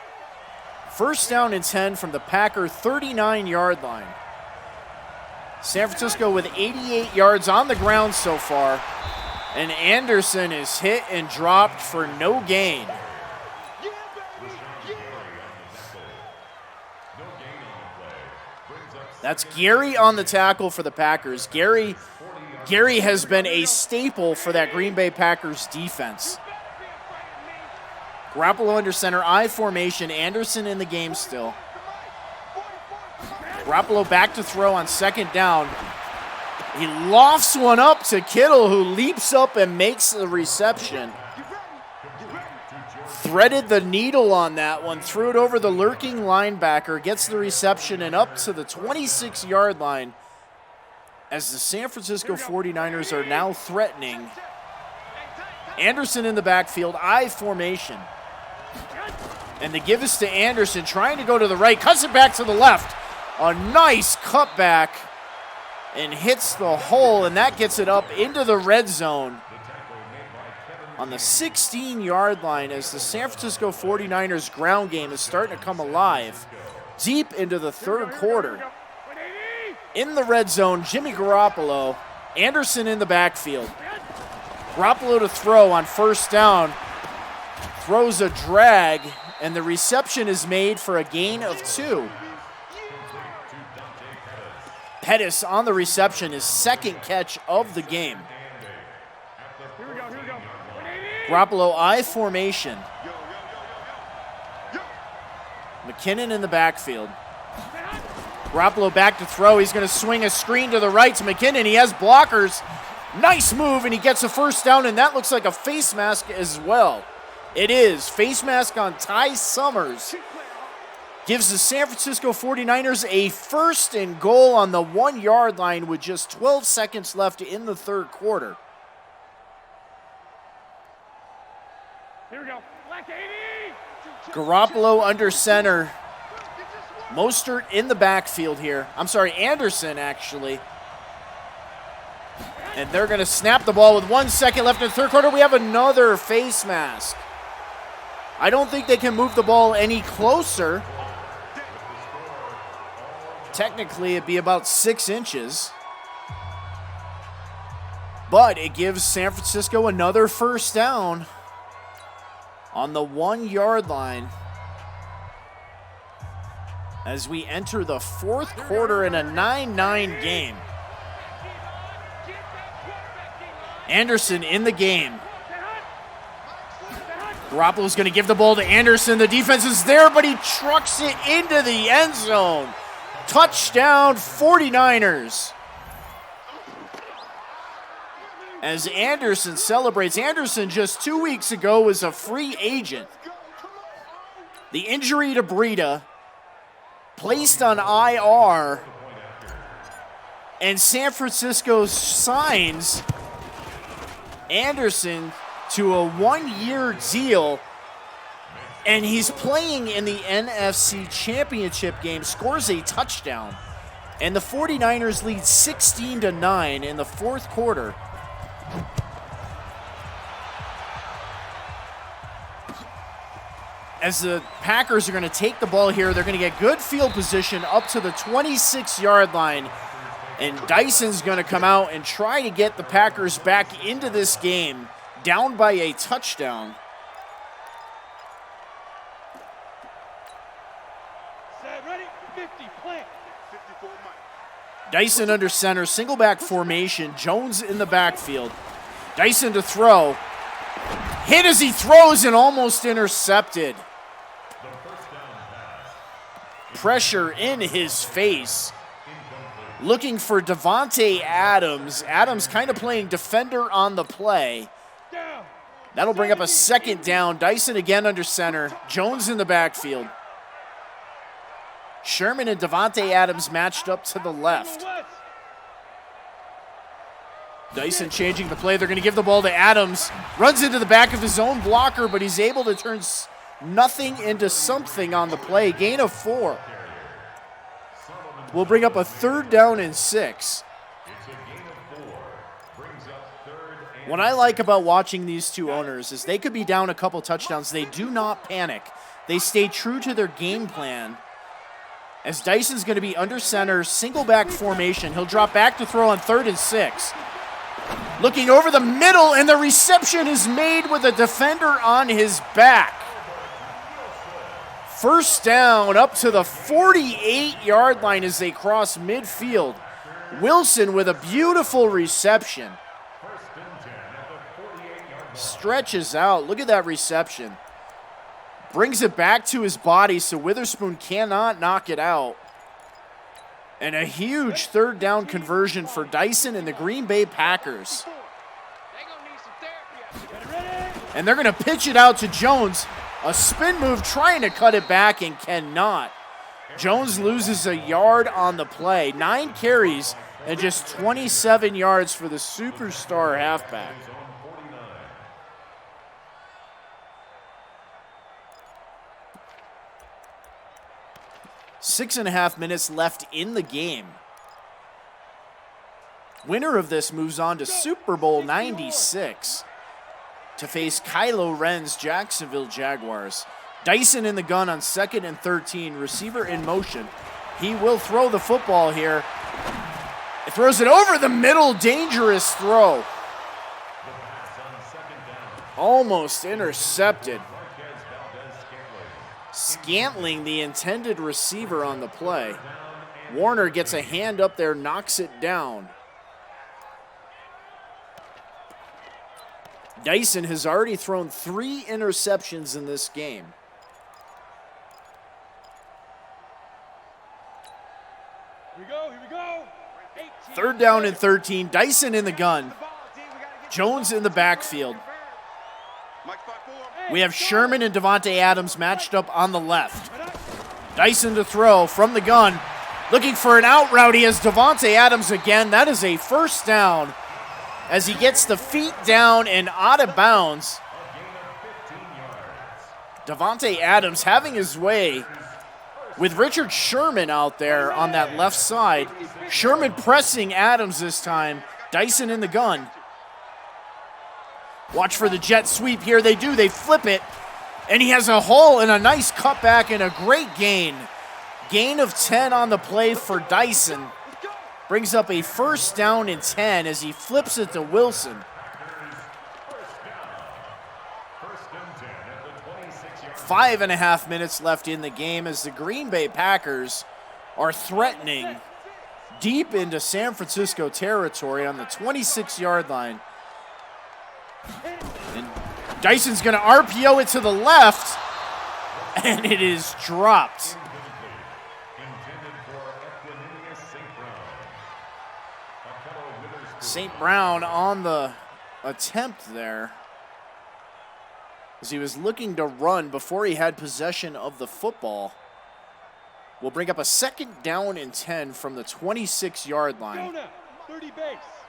First down and 10 from the Packer 39-yard line. San Francisco with 88 yards on the ground so far. And Anderson is hit and dropped for no gain. That's Gary on the tackle for the Packers. Gary has been a staple for that Green Bay Packers defense. Garoppolo under center, I formation. Anderson in the game still. Garoppolo back to throw on second down. He lofts one up to Kittle, who leaps up and makes the reception. Threaded the needle on that one, threw it over the lurking linebacker, gets the reception and up to the 26-yard line as the San Francisco 49ers are now threatening. Anderson in the backfield, I formation. And the give is to Anderson, trying to go to the right, cuts it back to the left. A nice cutback and hits the hole, and that gets it up into the red zone on the 16-yard line as the San Francisco 49ers ground game is starting to come alive deep into the third quarter. In the red zone, Jimmy Garoppolo, Anderson in the backfield. Garoppolo to throw on first down, throws a drag, and the reception is made for a gain of 2. Pettis on the reception, his second catch of the game. Garoppolo I formation. McKinnon in the backfield. Garoppolo back to throw. He's going to swing a screen to the right to McKinnon. He has blockers. Nice move, and he gets a first down, and that looks like a face mask as well. It is. Face mask on Ty Summers. Gives the San Francisco 49ers a first and goal on the 1-yard line with just 12 seconds left in the third quarter. Here we go. Black 80. Garoppolo under center. Mostert in the backfield here. I'm sorry, Anderson actually. And they're going to snap the ball with 1 second left in the third quarter. We have another face mask. I don't think they can move the ball any closer. Technically, it'd be about 6 inches. But it gives San Francisco another first down on the 1-yard line as we enter the fourth quarter in a 9-9 game. Anderson in the game. Garoppolo's going to give the ball to Anderson. The defense is there, but he trucks it into the end zone. Touchdown 49ers. As Anderson celebrates. Anderson just 2 weeks ago was a free agent. The injury to Breida, placed on IR, and San Francisco signs Anderson to a 1-year deal, and he's playing in the NFC Championship game, scores a touchdown, and the 49ers lead 16-9 in the fourth quarter. As the Packers are going to take the ball here, they're going to get good field position up to the 26-yard line, and Dyson's going to come out and try to get the Packers back into this game, down by a touchdown. Set, ready, 50, plant. 54 Mike. Dyson under center, single back formation, Jones in the backfield. Dyson to throw. Hit as he throws and almost intercepted. Pressure in his face. Looking for Devontae Adams. Adams kind of playing defender on the play. Down. That'll bring up a second down. Dyson again under center. Jones in the backfield. Sherman and Devontae Adams matched up to the left. Dyson changing the play. They're going to give the ball to Adams. Runs into the back of his own blocker, but he's able to turn nothing into something on the play. Gain of 4. We'll bring up a 3rd down and 6. What I like about watching these two owners is they could be down a couple touchdowns. They do not panic. They stay true to their game plan. As Dyson's going to be under center, single back formation. He'll drop back to throw on 3rd and 6. Looking over the middle, and the reception is made with a defender on his back. First down up to the 48-yard line as they cross midfield. Wilson with a beautiful reception. Stretches out. Look at that reception. Brings it back to his body so Witherspoon cannot knock it out. And a huge third down conversion for Dyson and the Green Bay Packers. And they're going to pitch it out to Jones. A spin move trying to cut it back and cannot. Jones loses a yard on the play. 9 carries and just 27 yards for the superstar halfback. Six and a half minutes left in the game. Winner of this moves on to Super Bowl 96 to face Kylo Ren's Jacksonville Jaguars. Dyson in the gun on 2nd and 13, receiver in motion. He will throw the football here. He throws it over the middle, dangerous throw. Almost intercepted. Scantling, the intended receiver on the play. Warner gets a hand up there, knocks it down. Dyson has already thrown 3 interceptions in this game. Here we go. 18. Third down and 13. Dyson in the gun. Jones in the backfield. Mike 5-4. We have Sherman and Davante Adams matched up on the left. Dyson to throw from the gun. Looking for an out route. He has Davante Adams again. That is a first down as he gets the feet down and out of bounds. Davante Adams having his way with Richard Sherman out there on that left side. Sherman pressing Adams this time. Dyson in the gun. Watch for the jet sweep here. They do. They flip it. And he has a hole and a nice cutback and a great gain. Gain of 10 on the play for Dyson. Brings up a first down and 10 as he flips it to Wilson. 5.5 minutes left in the game as the Green Bay Packers are threatening deep into San Francisco territory on the 26-yard line. And Dyson's going to RPO it to the left, and it is dropped. St. Brown on the attempt there as he was looking to run before he had possession of the football. Will bring up a 2nd down and 10 from the 26-yard line.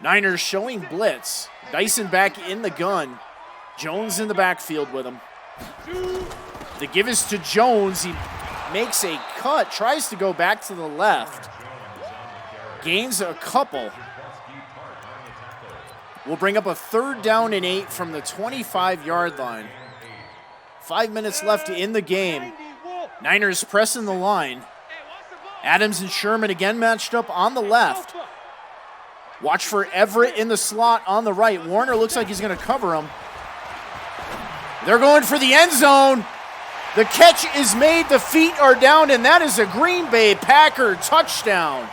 Niners showing blitz. Dyson back in the gun. Jones in the backfield with him. The give is to Jones. He makes a cut, tries to go back to the left. Gains a couple. Will bring up a 3rd down and 8 from the 25-yard line. 5 minutes left in the game. Niners pressing the line. Adams and Sherman again matched up on the left. Watch for Everett in the slot on the right. Warner looks like he's going to cover him. They're going for the end zone. The catch is made. The feet are down, and that is a Green Bay Packer touchdown.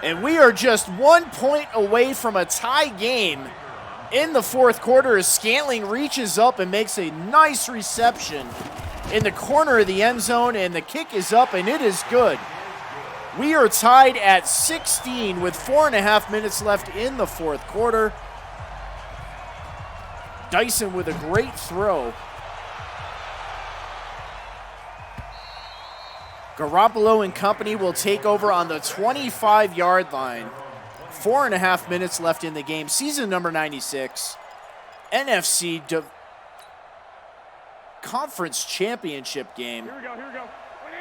And we are just 1 point away from a tie game in the 4th quarter as Scantling reaches up and makes a nice reception in the corner of the end zone, and the kick is up, and it is good. We are tied at 16 with 4.5 minutes left in the 4th quarter. Dyson with a great throw. Garoppolo and company will take over on the 25-yard line. 4.5 minutes left in the game. Season number 96. NFC Conference Championship game. Here we go.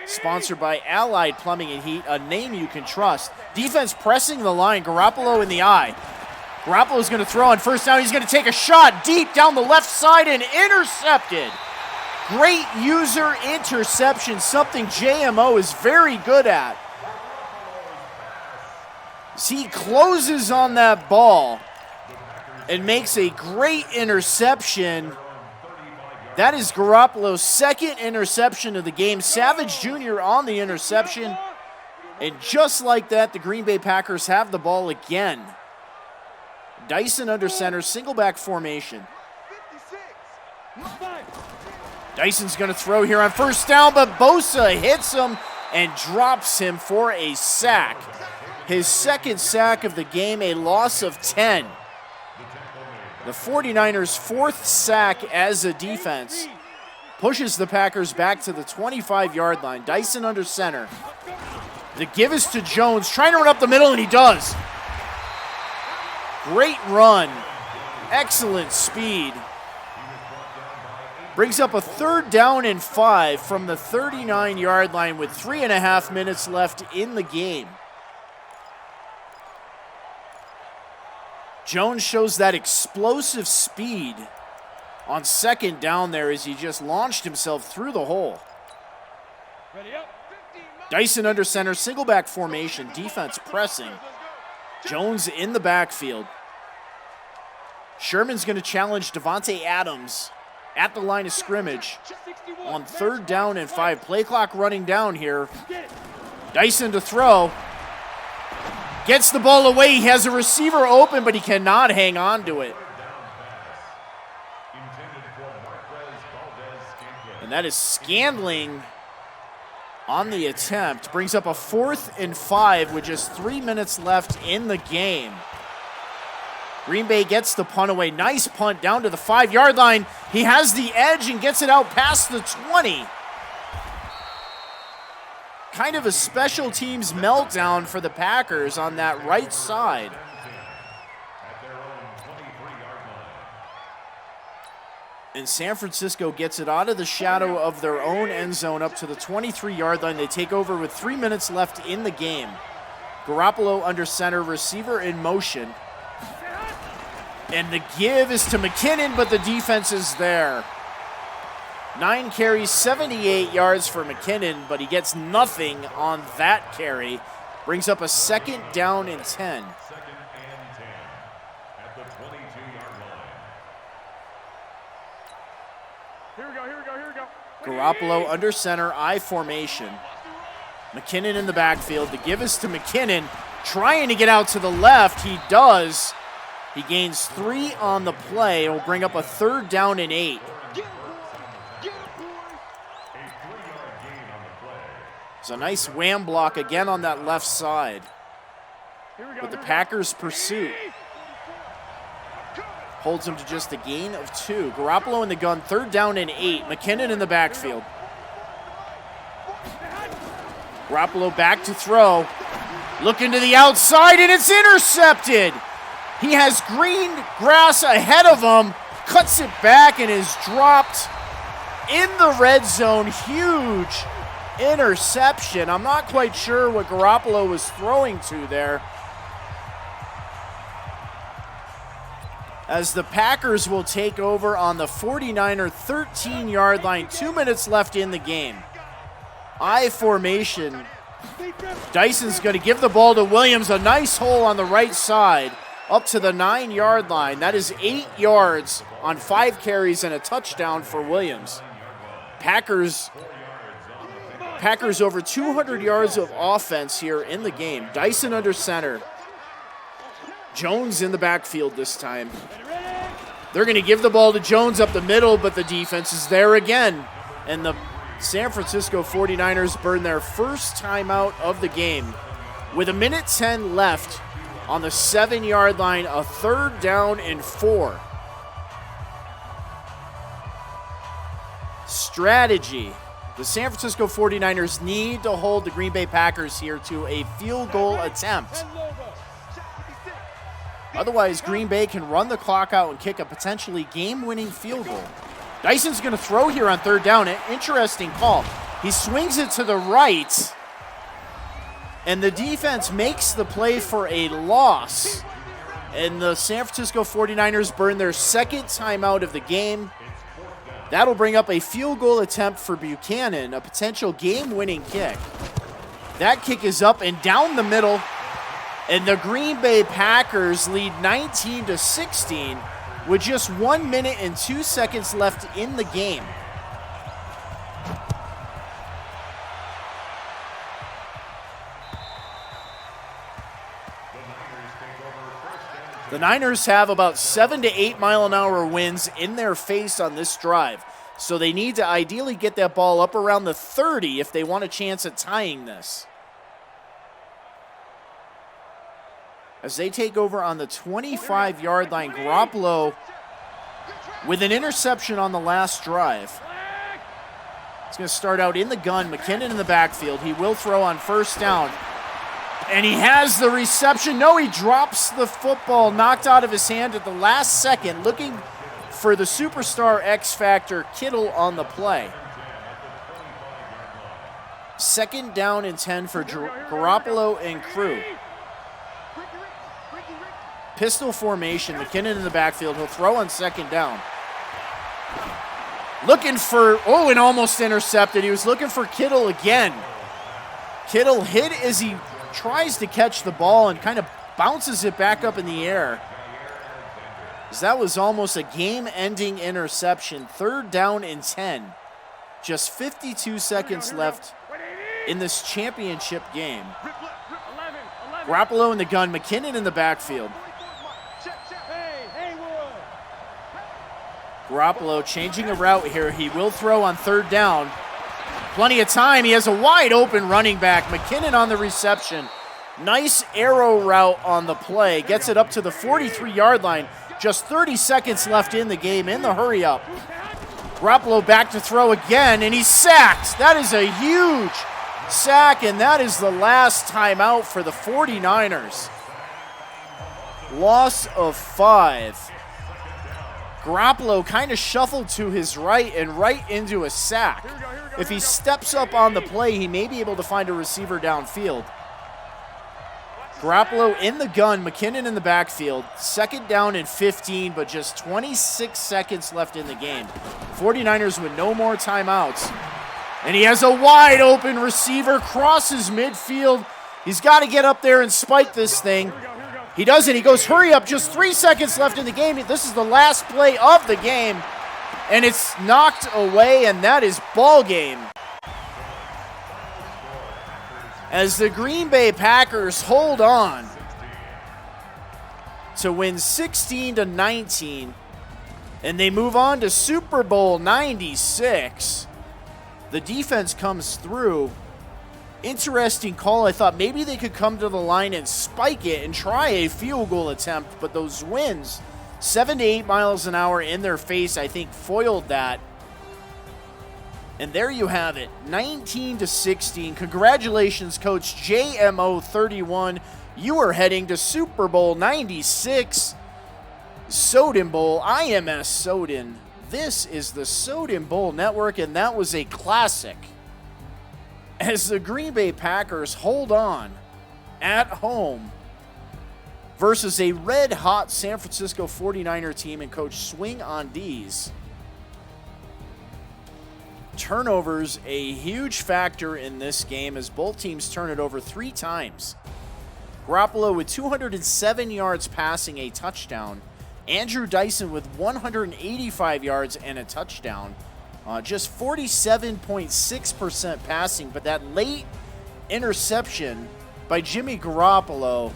Sponsored by Allied Plumbing and Heat, a name you can trust. Defense pressing the line. Garoppolo in the eye. Garoppolo's going to throw on 1st down. He's going to take a shot deep down the left side and intercepted. Great user interception, something JMO is very good at. He closes on that ball and makes a great interception. That is Garoppolo's 2nd interception of the game. Savage Jr. on the interception. And just like that, the Green Bay Packers have the ball again. Dyson under center, single back formation. 56. Dyson's going to throw here on first down, but Bosa hits him and drops him for a sack. His second sack of the game, a loss of 10. The 49ers' fourth sack as a defense pushes the Packers back to the 25-yard line. Dyson under center. The give is to Jones, trying to run up the middle, and he does. Great run. Excellent speed. Brings up a 3rd down and 5 from the 39-yard line with 3.5 minutes left in the game. Jones shows that explosive speed on 2nd down there as he just launched himself through the hole. Dyson under center, single back formation, defense pressing. Jones in the backfield. Sherman's going to challenge Devontae Adams at the line of scrimmage on 3rd down and 5. Play clock running down here. Dyson to throw. Gets the ball away. He has a receiver open, but he cannot hang on to it. And that is Scandling on the attempt. Brings up a 4th and 5 with just 3 minutes left in the game. Green Bay gets the punt away. Nice punt down to the 5-yard line. He has the edge and gets it out past the 20. Kind of a special teams meltdown for the Packers on that right side. And San Francisco gets it out of the shadow of their own end zone up to the 23-yard line. They take over with 3 minutes left in the game. Garoppolo under center, receiver in motion. And the give is to McKinnon, but the defense is there. 9 carries, 78 yards for McKinnon, but he gets nothing on that carry. Brings up a 2nd down and 10. 2nd and 10 at the 22-yard line. Here we go. Garoppolo under center, I formation. McKinnon in the backfield. The give is to McKinnon, trying to get out to the left. He does. He gains 3 on the play. It will bring up a 3rd down and 8. It's a nice wham block again on that left side. But the Packers' pursuit holds him to just a gain of 2. Garoppolo in the gun, 3rd down and 8. McKinnon in the backfield. Garoppolo back to throw. Looking to the outside, and it's intercepted. He has green grass ahead of him, cuts it back, and is dropped in the red zone. Huge interception. I'm not quite sure what Garoppolo was throwing to there. As the Packers will take over on the 49er 13-yard line. 2 minutes left in the game. I formation. Dyson's going to give the ball to Williams. A nice hole on the right side up to the 9-yard line. That is 8 yards on 5 carries and a touchdown for Williams. Packers over 200 yards of offense here in the game. Dyson under center. Jones in the backfield this time. They're going to give the ball to Jones up the middle, but the defense is there again. And the San Francisco 49ers burn their first timeout of the game. With 1:10 left on the 7-yard line, a 3rd down and 4. Strategy. The San Francisco 49ers need to hold the Green Bay Packers here to a field goal attempt. Otherwise, Green Bay can run the clock out and kick a potentially game-winning field goal. Dyson's going to throw here on 3rd down. An interesting call. He swings it to the right, and the defense makes the play for a loss. And the San Francisco 49ers burn their 2nd timeout of the game. That'll bring up a field goal attempt for Buchanan, a potential game-winning kick. That kick is up and down the middle, and the Green Bay Packers lead 19-16 with just 1 minute and 2 seconds left in the game. The Niners have about 7 to 8 mile an hour winds in their face on this drive. So they need to ideally get that ball up around the 30 if they want a chance at tying this. As they take over on the 25-yard line, Garoppolo with an interception on the last drive. He's going to start out in the gun. McKinnon in the backfield. He will throw on first down. And he has the reception. No, he drops the football, knocked out of his hand at the last second, looking for the superstar X Factor, Kittle, on the play. 2nd down and 10 for Garoppolo and crew. Pistol formation, McKinnon in the backfield. He'll throw on 2nd down. Looking for, and almost intercepted. He was looking for Kittle again. Kittle hit as he tries to catch the ball and kind of bounces it back up in the air. That was almost a game-ending interception. 3rd down and 10. Just 52 seconds left in this championship game. Garoppolo in the gun, McKinnon in the backfield. Garoppolo changing a route here. He will throw on 3rd down. Plenty of time. He has a wide open running back. McKinnon on the reception. Nice arrow route on the play. Gets it up to the 43-yard line. Just 30 seconds left in the game in the hurry up. Garoppolo back to throw again, and he's sacked. That is a huge sack, and that is the last timeout for the 49ers. Loss of 5. Garoppolo kind of shuffled to his right and right into a sack. If he steps up on the play, he may be able to find a receiver downfield. Garoppolo in the gun, McKinnon in the backfield. 2nd down and 15, but just 26 seconds left in the game. 49ers with no more timeouts. And he has a wide open receiver, crosses midfield. He's got to get up there and spike this thing. He does it. He goes, hurry up, just 3 seconds left in the game. This is the last play of the game. And it's knocked away, and that is ball game. As the Green Bay Packers hold on to win 16-19, and they move on to Super Bowl 96. The defense comes through. Interesting call. I thought maybe they could come to the line and spike it and try a field goal attempt, but those winds, 7 to 8 miles an hour in their face, I think foiled that. And there you have it, 19-16. Congratulations, Coach JMO31. You are heading to Super Bowl 96. Soden Bowl, IMS Soden. This is the Soden Bowl Network, and that was a classic. As the Green Bay Packers hold on at home versus a red-hot San Francisco 49er team and Coach Swing on D's. Turnovers, a huge factor in this game as both teams turn it over 3 times. Garoppolo with 207 yards passing, a touchdown. Andrew Dyson with 185 yards and a touchdown. Just 47.6% passing, but that late interception by Jimmy Garoppolo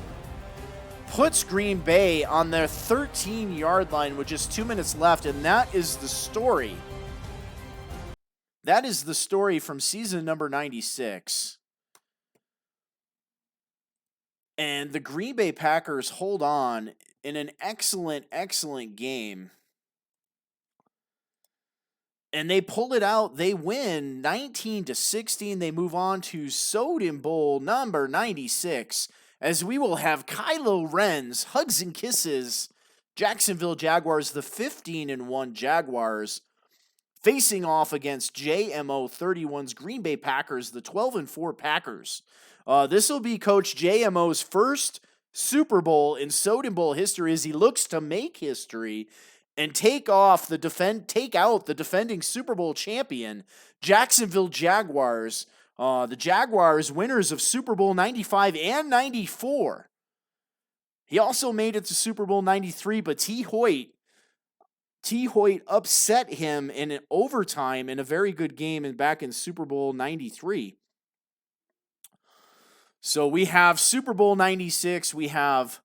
puts Green Bay on their 13-yard line with just 2 minutes left, and that is the story. That is the story from season number 96. And the Green Bay Packers hold on in an excellent, excellent game. And they pull it out. They win 19-16. They move on to Soden Bowl number 96. As we will have Kylo Ren's Hugs and Kisses, Jacksonville Jaguars, the 15-1 Jaguars, facing off against JMO31's Green Bay Packers, the 12-4 Packers. This will be Coach JMO's first Super Bowl in Soden Bowl history as he looks to make history and take out the defending Super Bowl champion, Jacksonville Jaguars. The Jaguars, winners of Super Bowl 95 and 94. He also made it to Super Bowl 93, but T. Hoyt upset him in an overtime in a very good game and back in Super Bowl 93. So we have Super Bowl 96. We have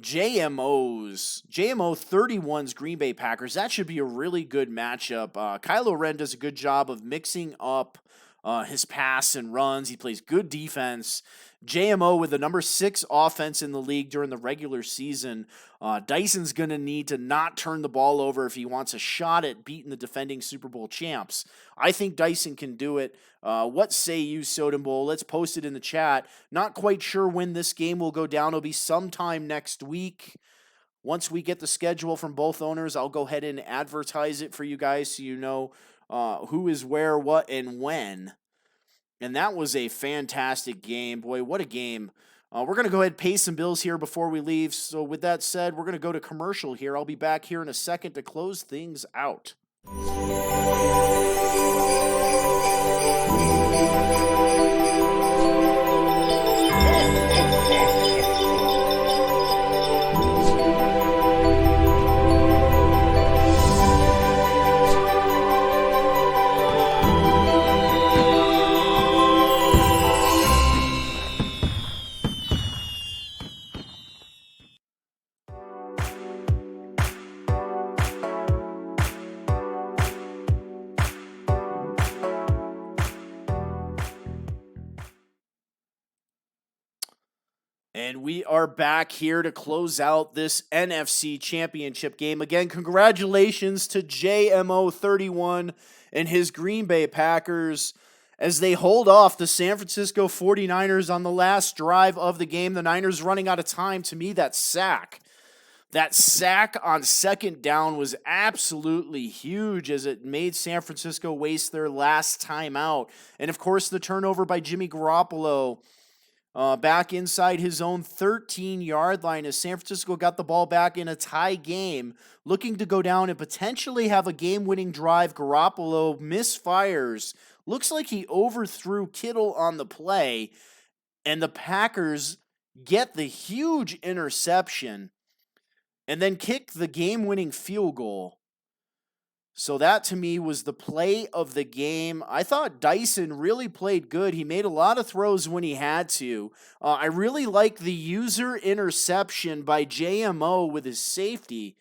JMO 31's Green Bay Packers. That should be a really good matchup. Kylo Ren does a good job of mixing up his pass and runs. He plays good defense. JMO with the number 6 offense in the league during the regular season. Dyson's going to need to not turn the ball over if he wants a shot at beating the defending Super Bowl champs. I think Dyson can do it. What say you, Soden Bowl? Let's post it in the chat. Not quite sure when this game will go down. It'll be sometime next week. Once we get the schedule from both owners, I'll go ahead and advertise it for you guys so you know who is where, what, and when. And that was a fantastic game. Boy, what a game. We're going to go ahead and pay some bills here before we leave. So with that said, we're going to go to commercial here. I'll be back here in a second to close things out. And we are back here to close out this NFC Championship game. Again, congratulations to JMO31 and his Green Bay Packers as they hold off the San Francisco 49ers on the last drive of the game. The Niners running out of time. To me, that sack on second down was absolutely huge as it made San Francisco waste their last timeout. And, of course, the turnover by Jimmy Garoppolo back inside his own 13-yard line as San Francisco got the ball back in a tie game, looking to go down and potentially have a game-winning drive. Garoppolo misfires. Looks like he overthrew Kittle on the play, and the Packers get the huge interception and then kick the game-winning field goal. So that, to me, was the play of the game. I thought Dyson really played good. He made a lot of throws when he had to. I really like the user interception by JMO with his safety.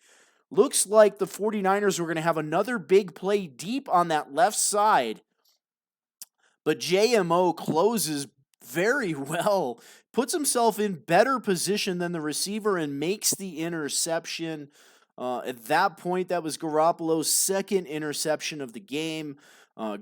Looks like the 49ers were going to have another big play deep on that left side. But JMO closes very well, puts himself in better position than the receiver and makes the interception. At that point, that was Garoppolo's second interception of the game.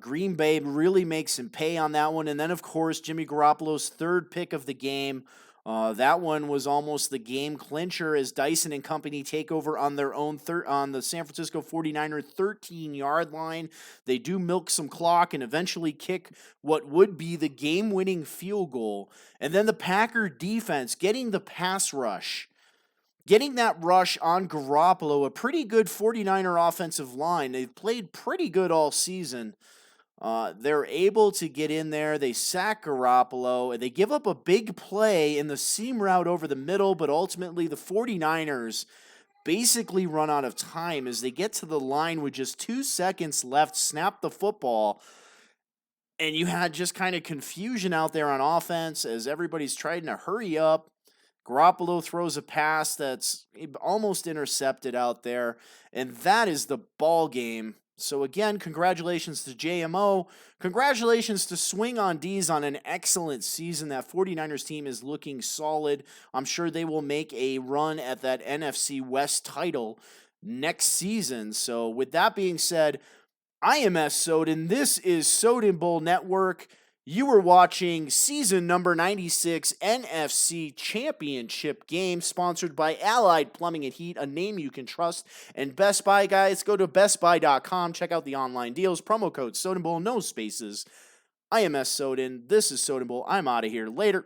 Green Bay really makes him pay on that one. And then, of course, Jimmy Garoppolo's third pick of the game. That one was almost the game clincher as Dyson and company take over on their own on the San Francisco 49er 13-yard line. They do milk some clock and eventually kick what would be the game-winning field goal. And then the Packer defense getting the pass rush. Getting that rush on Garoppolo, a pretty good 49er offensive line. They've played pretty good all season. They're able to get in there. They sack Garoppolo, and they give up a big play in the seam route over the middle, but ultimately the 49ers basically run out of time as they get to the line with just 2 seconds left, snap the football, and you had just kind of confusion out there on offense as everybody's trying to hurry up. Garoppolo throws a pass that's almost intercepted out there, and that is the ball game. So again, congratulations to JMO. Congratulations to Swing on D's on an excellent season. That 49ers team is looking solid. I'm sure they will make a run at that NFC West title next season. So with that being said, I am S. Soden. This is Soden Bowl Network. You were watching season number 96 NFC Championship game sponsored by Allied Plumbing and Heat, a name you can trust. And Best Buy, guys, go to bestbuy.com. Check out the online deals. Promo code Soden Bowl, no spaces. I am S. Soden. This is Soden Bowl. I'm out of here. Later.